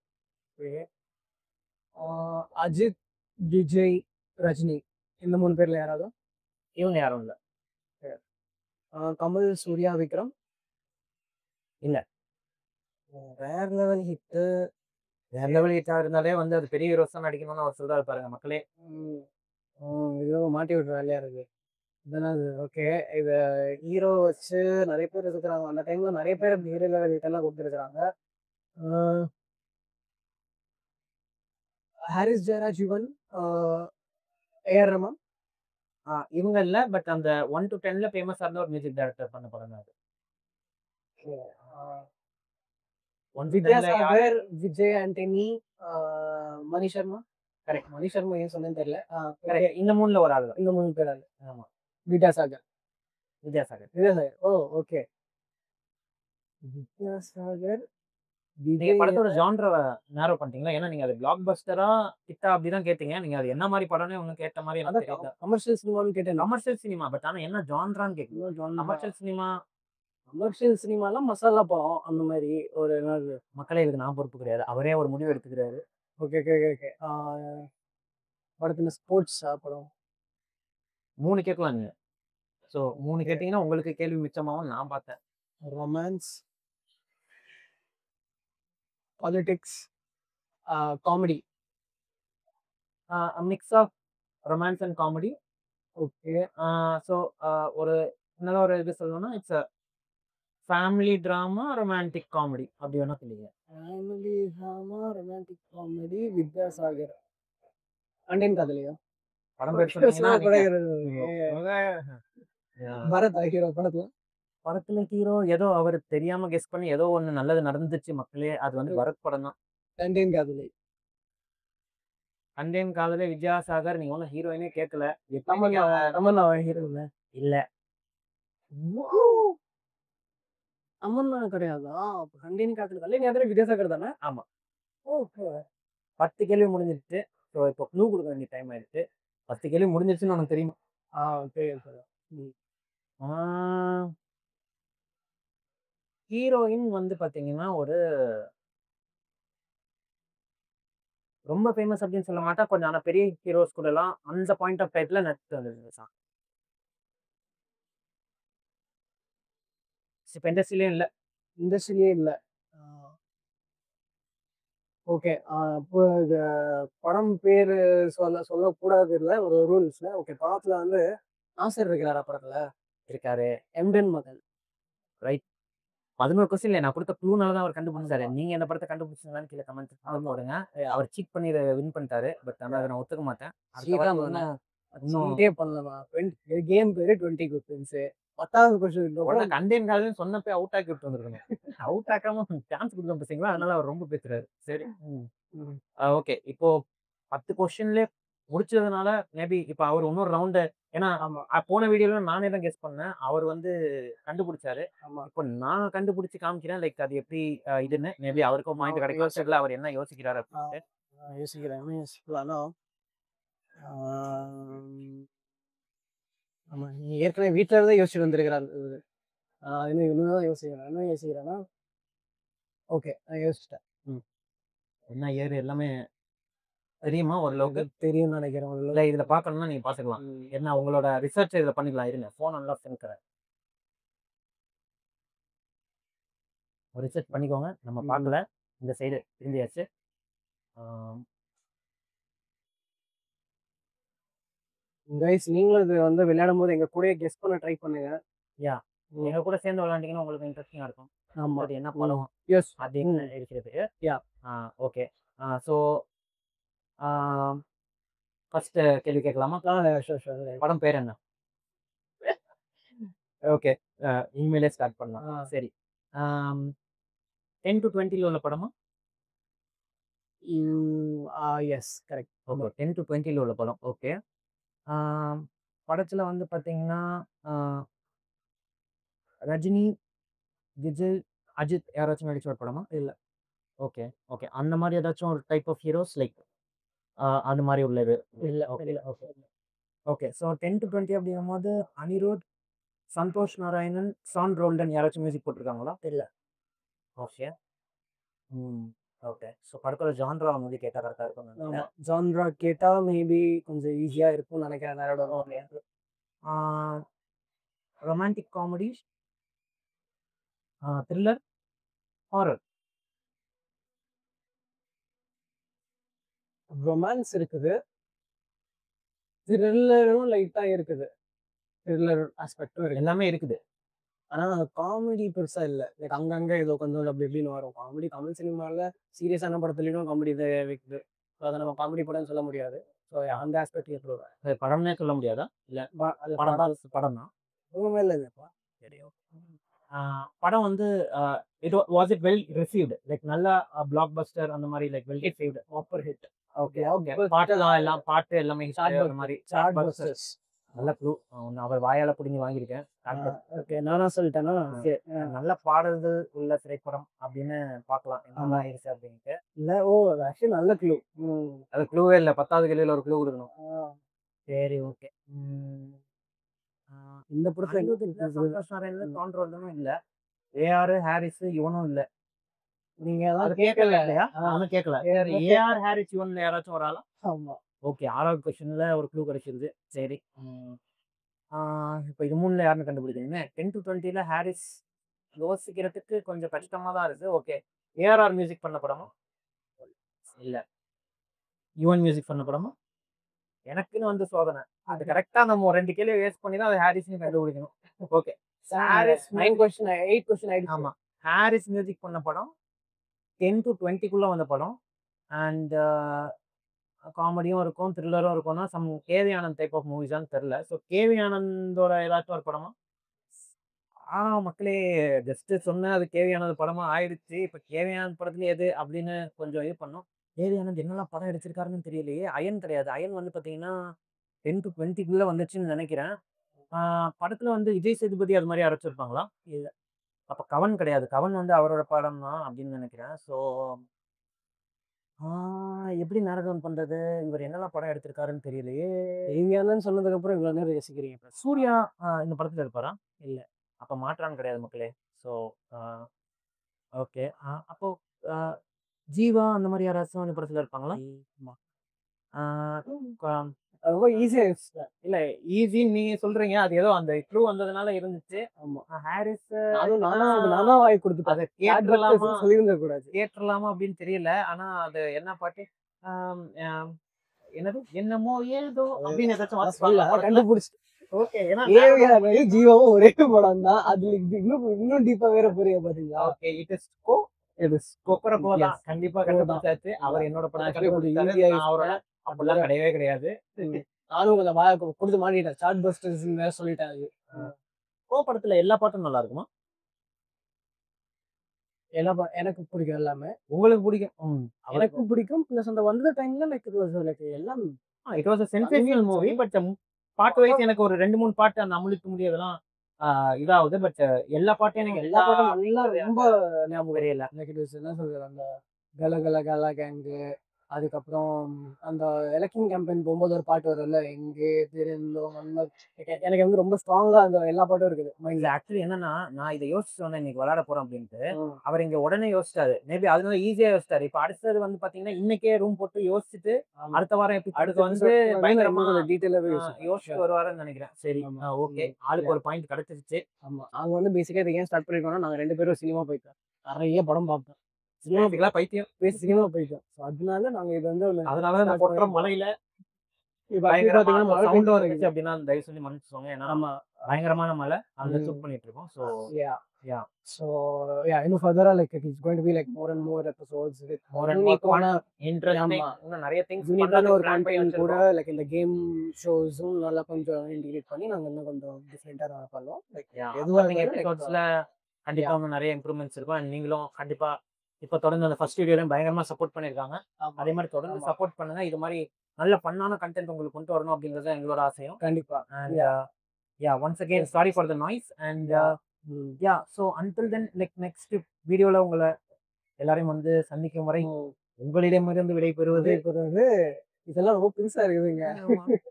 Ajith, Vijay, Rajini இந்த 3 பேர்ல யாராவது? இவங்க யாரும் இல்ல. கமல், சூர்யா, விக்ரம். இல்ல. வேற லெவல் ஹிட்டு வேற லெவல் ஹிட்டா இருந்தாலே வந்து அது பெரிய ஹீரோஸ் தான் நடிக்கணும்னு அவர் சொல்றாரு பாருங்க மக்களே. ஏதோ மாட்டி விட்ற வேலையா இருக்கு. இதனால ஓகே. இத ஹீரோ வச்சு நிறைய பேர் இருக்கிறாங்க. அந்த டைம்ல நிறைய பேர் ஹீரோ லெவல் ஹிட்டெல்லாம் கொடுத்துருக்காங்க. ஹாரிஸ் ஜெயராஜ், யுவன், ஏஆர் ரஹ்மான். இவங்க இல்ல. பட் அந்த 1 to 10ல ஃபேமஸா இருந்த ஒரு மியூசிக் டைரக்டர் பண்ண படம் தான் அது. வித்யாசாகர், விஜய் ஆண்டனி, மணி சர்மா. கரெக்ட். மணி சர்மா ஏன் சொன்னேன்னு தெரியல. கரெக்ட். இந்த 3ல ஒரு ஆள் தான். இந்த 3 பேர் ஆளு. ஆமா. வித்யாசாகர். வித்யாசாகர். ஓ ஓகே. வித்யாசாகர். நீங்க படத்தோட ஜான்ரவை நேரோ பண்ணிட்டீங்களா? ஏன்னா நீங்க அது பிளாக் பஸ்டரா ஹிட்டா அப்படிதான் கேட்டீங்க. நீங்க அது என்ன மாதிரி படம்னு உங்களுக்கு கேட்ட மாதிரி எனக்கு தெரியல. கமர்ஷியல் சினிமான்னு கேட்டேன். Commercial cinema. பட் ஆனா என்ன ஜான்ரான்னு கேட்கணும். Commercial cinema. கமர்ஷியல் சினிமாலாம் மசாலா படம் அந்த மாதிரி ஒரு என்னது. மக்களே இதுக்கு நான் பொறுப்பு கிடையாது. அவரே ஒரு முடிவு எடுத்துக்கிறாரு. Okay okay okay. படத்துல ஸ்போர்ட்ஸ் படம் 3 கேட்கலாம் நீங்க. ஸோ 3 கேட்டீங்கன்னா உங்களுக்கு கேள்வி மிச்சமாகும் நான் பார்த்தேன். Romance, politics, comedy. Mix of romance and comedy. Okay. So ஒரு என்னதான் ஒரு இது சொல்லணும்னா it's a family drama romantic comedy அப்படி வேணா சொல்லுங்க. Family drama romantic comedy. Vidyasagar. அண்டேன் காதலியா? படம் பேர் சொன்னீங்கன்னா பரத் ஹீரோ படத்துல. படத்துல ஹீரோ ஏதோ அவர் தெரியாம கெஸ் பண்ணி ஏதோ ஒண்ணு நல்லது நடந்துச்சு மக்களே. அது வந்து பரத் படம் தான். அண்டேன் காதலி. அண்டேன் காதலே வித்யாசாகர். நீங்க ஒன்றும் ஹீரோயினே கேட்கல. தமன்னா ஹீரோ இல்ல. இல்ல. தமன்னா கிடையாதா? அண்டேன் காதலி நீ வித்யாசாகர் தானே? ஆமா. ஓகே. 10 கேள்வி முடிஞ்சிருச்சு. ஸோ இப்போ க்ளூ கொடுக்க வேண்டிய டைம் ஆயிடுச்சு. 10 கேள்வி முடிஞ்சிருச்சுன்னு உனக்கு தெரியுமா? தெரியும் சார். ஹீரோயின் வந்து பாத்தீங்கன்னா ஒரு ரொம்ப ஃபேமஸ் அப்படின்னு சொல்ல மாட்டா. கொஞ்சம் ஆனா பெரிய ஹீரோஸ் கூட எல்லாம் அந்த பாயிண்ட் ஆஃப் டைப்ல நடிச்சு வந்துருந்துச்சா. இப்ப இண்டஸ்ட்ரியிலயும் இல்ல. இண்டஸ்ட்ரியிலே இல்ல. ஓகே. இப்போ இது படம் பேரு சொல்லக்கூடாது இல்ல ஒரு ரூல்ஸ்ல. ஓகே. படத்துல வந்து நாசர் இருக்கிறாரா படத்துல? இருக்காரு. எம்டன் மகன். ரைட். 11 கொஸ்டின்ல நான் கொடுத்த க்ளூனால தான் அவர் கண்டுபிடிச்சாரு. நீங்க இந்த படத்தை கண்டுபிடிச்சீங்களான்னு கீழே கமெண்ட் போடுங்க. அவர் சீட் பண்ணி இதை வின் பண்ணிட்டாரு. பட் ஆனா அதை நான் ஒத்துக்க மாட்டேன். இன்னும் பண்ணலமா? கேம் பேரு 20 கொஸ்டின்ஸ். 10வது கொஸ்டின் கண்டேன் காதல்னு சொன்னப்பே அவுட் ஆக்கி விட்டு வந்திருக்கணும். அவுட் ஆக்காம சான்ஸ் கொடுக்க பேசுறீங்களா? அதனால அவர் ரொம்ப பேசுறாரு. சரி. ஓகே. இப்போ 10 கொஸ்டின்ல முடிச்சதுனால மேபி இப்ப அவர் இன்னொரு ரவுண்டு. ஏன்னா போன வீடியோல நானே தான் கெஸ் பண்ணேன். அவர் வந்து கண்டுபிடிச்சாரு. இப்போ நான் கண்டுபிடிச்சு காமிக்கிறேன். லைக் அது எப்படி இதுன்னு மேபி அவருக்கும் பாயிண்ட் கிடைக்கும். தெரியல அவர் என்ன யோசிக்கிறாரு அப்படின்ட்டு. யோசிக்கிறேன். ஆமா. நீ ஏற்கனவே வீட்டுல இருந்தே யோசிச்சுட்டு வந்திருக்கிறாரு. இன்னும் யோசிக்கிறேன்னா ஓகே. நான் யோசிச்சிட்டேன். என்ன ஏறு எல்லாமே தெரியுமா? ஓரளவுக்கு தெரியும்னு நினைக்கிறேன். இல்ல இதுல பாக்கணும்னா நீங்க பாத்துக்கலாம். என்ன உங்களோட ரிசர்ச் இதுல பண்ணிக்கலாம். இருங்க போன் நல்லா சென்கிறேன். ஒரு ரிசர்ச் பண்ணிக்கோங்க. நம்ம பார்க்கல. இந்த சைடு திரும்பியாச்சு. கைஸ் நீங்களும் இது வந்து விளையாடும் போது எங்க கூட கெஸ் பண்ண ட்ரை பண்ணுங்க. யா எங்க கூட சேர்ந்து விளையாண்டீங்கன்னா உங்களுக்கு இன்ட்ரெஸ்டிங்கா இருக்கும். ஆமா. அது என்ன படம்? எஸ் அப்படின்னு இருக்கிறது. Yeah okay. ஸோ ஃபர்ஸ்ட் கேள்வி கேட்கலாமா? படம் பேர் என்ன? ஓகே. இனிமேலே ஸ்டார்ட் பண்ணலாம். சரி. 10 to 20ல உள்ள படமா? Yes correct. ஓகே. 10 to 20ல உள்ள படம். ஓகே. படத்துல வந்து பாத்தீங்கன்னா ரஜினி, விஜய், அஜித் யாராச்சும் நடிச்ச ஒரு படமா? இல்ல. Okay okay. அந்த மாதிரி ஏதாச்சும் ஒரு டைப் ஆஃப் ஹீரோஸ் லைக் அந்த மாதிரி உள்ளது இல்ல. Okay okay okay. So 10 to 20 அப்படிங்கும்போது அனிருத், சந்தோஷ் நாராயணன், சான் ரோல்டன் யாராச்சும் மியூசிக் போட்டிருக்காங்களா? இல்ல. ஓகே. ஓகே. ஸோ படத்தோட ஜான்ரா வந்து கேட்டா கரெக்டா இருக்கும்னு ஆமா. நினைக்கிறேன். ஜான்ரா கேட்டா மேபி கொஞ்சம் ஈஸியா இருக்கும்னு நினைக்கிறேன் எல்லாரோட okay. Romantic comedy, thriller, horror. Romance இருக்குது, த்ரில்லரும் லைட்டா இருக்குது, த்ரில்லர் ஆஸ்பெக்டும் இருக்கு. எல்லாமே இருக்குது. ஆனா காமெடி பெருசா இல்ல. லைக் அங்கங்க ஏதோ கொஞ்சம் அப்படி இப்படின்னு வரும். காமெடி தமிழ் சினிமால சீரியஸான படத்துலயும் காமெடி இதை வைக்குது. ஸோ அதை நம்ம காமெடி படம்னு சொல்ல முடியாது. ஸோ அந்த ஆஸ்பெக்ட் சொல்லுவேன். அது படம்னே சொல்ல முடியாதா? இல்ல அது படம் படம் படம் தான். ஒண்ணுமே இல்லை இதுப்பா. சரி, ஓகே. படம் வந்து was it well received? Like நல்ல பிளாக் பஸ்டர் அந்த மாதிரி, லைக் வெல் ரிசீவ்டு, ஆப்பர் ஹிட். Okay okay. பாட்டுலாம் எல்லாம் பாட்டு எல்லாமே hit அந்த மாதிரி. Chartbusters. நல்ல க்ளூ. அவர் வாயால புடிங்கி வாங்கியிருக்கேன். ஓகே, நானா சொல்லிட்டேன்னா ஓகே. நல்ல பாடல்கள் உள்ள திரைப்படம் அப்படின்னு பார்க்கலாம் என்ன ஆயிருச்சு அப்படின்ட்டு. இல்ல ஓ ஆக்சுவலி நல்ல க்ளூ. அது க்ளூவே இல்லை, 10வது கேள்வியில் ஒரு க்ளூ கொடுக்கணும். சரி, ஓகே. இந்த படத்துல சந்தோஷ் நாராயணன் தோன்றதும் இல்லை, ஏஆர் ஹாரிஸ் இவனும் இல்லை. நீங்க அது ஏதாவது கேட்கல இல்லையா? அவனும் கேட்கல. ஏஆர் ஹாரிஸ் இவன்ல யாராச்சும் ஒரு ஆளா? ஆமா. ஓகே, 6வது கொஸ்டின்ல ஒரு க்ளூ கிடைச்சிருது. சரி, இப்போ இது 3ல யாருன்னு கண்டுபிடிக்கிறீங்க? 10 to 20ல ஹாரிஸ் யோசிக்கிறதுக்கு கொஞ்சம் கஷ்டமா தான் இருக்கு. ஓகே, ஏஆர்ஆர் மியூசிக் பண்ண படமா? இல்ல. யுவன் மியூசிக் பண்ண படமா? எனக்குன்னு வந்து சோதனை. அது கரெக்டா நம்ம 2 கேள்வி வேஸ்ட் பண்ணி தான் அது ஹாரிஸ்னு கண்டுபிடிக்கணும். ஓகே, ஹாரிஸ் 9 கொஸ்டின் 8 கொஸ்டின் ஆயிடுச்சு. ஆமா, ஹாரிஸ் மியூசிக் பண்ண படம், 10 to 20க்குள்ள வந்த படம், அண்ட் காமெடியும் இருக்கும், த்ரில்லரும் இருக்கும்னா some KV Anand type of மூவிஸான்னு தெரியல. ஸோ கேவி ஆனந்தோட ஏதாச்சும் ஒரு படமா? மக்களே, ஜஸ்ட் சொன்னேன் அது கேவி ஆனந்த் படமா ஆயிடுச்சு. இப்போ கேவி ஆனந்த் படத்துல எது அப்படின்னு கொஞ்சம் இது பண்ணோம். கேவி ஆனந்த் என்னெல்லாம் படம் எடுத்திருக்காருன்னு தெரியலையே. அயன் கிடையாது. அயன் வந்து பார்த்தீங்கன்னா 10 to 20க்குள்ள வந்துச்சுன்னு நினைக்கிறேன். படத்துல வந்து விஜய் சேதுபதி அது மாதிரி அரைச்சிருப்பாங்களா? இல்லை. அப்போ கவன் கிடையாது. கவன் வந்து அவரோட படம் தான் அப்படின்னு நினைக்கிறேன். ஸோ எப்படி நேரகம் பண்றது? இவர் என்னெல்லாம் படம் எடுத்திருக்காருன்னு தெரியலையே. நீங்க என்னன்னு சொன்னதுக்கு அப்புறம் இவ்வளவு நேரம் யோசிக்கிறீங்க. சூர்யா இந்த படத்துல இருப்பாரா? இல்ல. அப்ப மாற்றான் கிடையாது மக்களே. So okay. அப்போ அ ஜீவா அந்த மாதிரி யாராச்சும் இந்த படத்துல இருப்பாங்களா? ஆமா. க ரொம்ப ஈஸியா யோசிச்சேன். இல்ல, ஈஸின்னு நீங்க சொல்றீங்க. அது ஏதோ அந்த க்ளூ வந்ததுனால இருந்துச்சு. ஆமா. ஹாரிஸ் நானா வாய் கொடுத்துட்டேன். அதை கேட்டுலாமா சொல்லியிருந்த கூடாது. கேட்டுலாமா அப்படின்னு தெரியல. ஆனா அது என்ன பாட்டு? என்னது? என்னமோ ஏதோ அப்படின்னு ஏதாச்சும் சொல்ல கண்டுபிடிச்சிட்டு. ஓகே. ஏன்னா ஜீவாவும் ஒரே படம் தான். அதுல இன்னும் டீப்பா வேற புரிய பாத்தீங்களா? ஓகே, இட் இஸ் கோ. இது கொக்கரக்கோ தான். கண்டிப்பா கண்டுபிடிச்சாச்சு. அவர் என்னோட படத்தை கண்டுபிடிச்சாரு. அவரோட அப்படிலாம் கிடையவே கிடையாது. நானும் கொஞ்சம் வாய கொடுத்து மாட்டிட்டேன். சாட் பஸ்டர்ஸ் சொல்லிட்டேன். கோ படத்துல எல்லா பாட்டும் நல்லா இருக்குமா? எனக்கு பிடிக்கும் எல்லாமே. உங்களுக்கு பிடிக்கும்? எனக்கு பிடிக்கும். பிளஸ் அந்த வந்த டைம்ல லைக் எல்லாம் it was a sensational movie. But பாட்டு வைஸ் எனக்கு ஒரு 2-3 பாட்டு அந்த அமுலித்து முடியதெல்லாம் இதாகுது. பட் எல்லா பாட்டும் எனக்கு எல்லா பாட்டும் நல்லா ரொம்ப ஞாபகம் தெரியல. எனக்கு என்ன சொல்றது, அந்த கல கல கலா கேங்கு, அதுக்கப்புறம் அந்த எலெக்ஷன் கேம்பெயின் போகும்போது ஒரு பாட்டு வரும்ல, எங்கே தெரிந்தோம். எனக்கு வந்து ரொம்ப ஸ்ட்ராங்கா அந்த எல்லா பாட்டும் இருக்குது. இது ஆக்சுவலி என்னன்னா, நான் இதை யோசிச்சு வந்தேன் இன்னைக்கு விளையாட போறோம் அப்படின்ட்டு. அவர் இங்க உடனே யோசிச்சாரு. மேபி அதனால ஈஸியா யோசிச்சாரு. இப்ப அடுத்தது வந்து பாத்தீங்கன்னா இன்னைக்கே ரூம் போட்டு யோசிச்சுட்டு அடுத்த வாரம் அடுத்து வந்து பயங்கரமா டீட்டெயிலாவே யோசிச்சு வருவாருன்னு நினைக்கிறேன். சரி, ஓகே. ஆளுக்கு ஒரு பாயிண்ட் கிடைச்சிருச்சு. ஆமா, நாங்க வந்து பேசிக்கா இதை ஏன் ஸ்டார்ட் பண்ணிருக்கோம்னா, நாங்க 2 பேரும் சினிமா போயிட்டோம். நிறைய படம் பார்ப்போம். சினிமா பைத்தியம். சினிமா போயிட்டோம். அதனால நாங்க இது வந்து அதனால நான் கொட்டுற மலையில பயங்கரமா சவுண்ட் வந்துச்சு அப்படின்னா தயவு செஞ்சு மன்னிச்சுக்கோங்க. ஏன்னா நம்ம பயங்கரமான மலை அங்க ஷூட் பண்ணிட்டு இருக்கோம். ஸோ இன்னும் ஃபர்தரா like it's going to be like more and more episodes with more and more interesting. இன்னும் நிறைய திங்ஸ் யூனிக்கான ஒரு கேம்பெயின் கூட லைக் இந்த கேம் ஷோஸும் நல்லா கொஞ்சம் இன்டிகிரேட் பண்ணி நாங்க இன்னும் கொஞ்சம் டிஃபரெண்டா பண்ணுவோம். லைக் எதுவாக நீங்க எபிசோட்ஸ்ல கண்டிப்பா இன்னும் நிறைய இம்ப்ரூவ்மெண்ட்ஸ் இருக்கும். அண்ட் நீங்களும் கண்டிப்பா இப்போ தொடர்ந்து அந்த ஃபர்ஸ்ட் வீடியோலையும் பயங்கரமா சப்போர்ட் பண்ணியிருக்காங்க. அதே மாதிரி தொடர்ந்து சப்போர்ட் பண்ணுங்க. இது மாதிரி நல்ல பண்ணான கண்டென்ட் உங்களுக்கு கொண்டு வரணும் அப்படிங்கிறது எங்களோட ஆசையும். கண்டிப்பா. And once again sorry for the noise and so until then like next வீடியோல உங்களை எல்லாரையும் வந்து சந்திக்கும் வரை உங்களிடமிருந்து விடைபெறுவது இதெல்லாம் ரொம்ப பெருசா இருக்குதுங்க.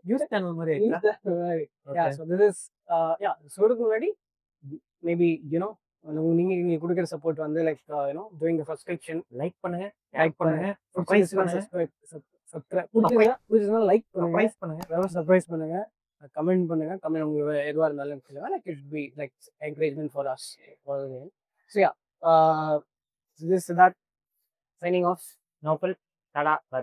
நியூஸ் சேனல் மாதிரி. So this is so முன்னாடி maybe நீங்க கொடுக்குற சப்போர்ட் வந்து like doing the subscription like பண்ணுங்க, லைக் பண்ணுங்க சர்ப்ரைஸ் பண்ணுங்க, லைக் பண்ணுங்க சர்ப்ரைஸ் பண்ணுங்க. சர்ப்ரைஸ் பண்ணுங்க கமெண்ட் பண்ணுங்க கமெண்ட் உங்களுக்கு எதுவாக இருந்தாலும் சொல்லுங்க like it be like encouragement for us so ya this that signing off Nobel, tata, by.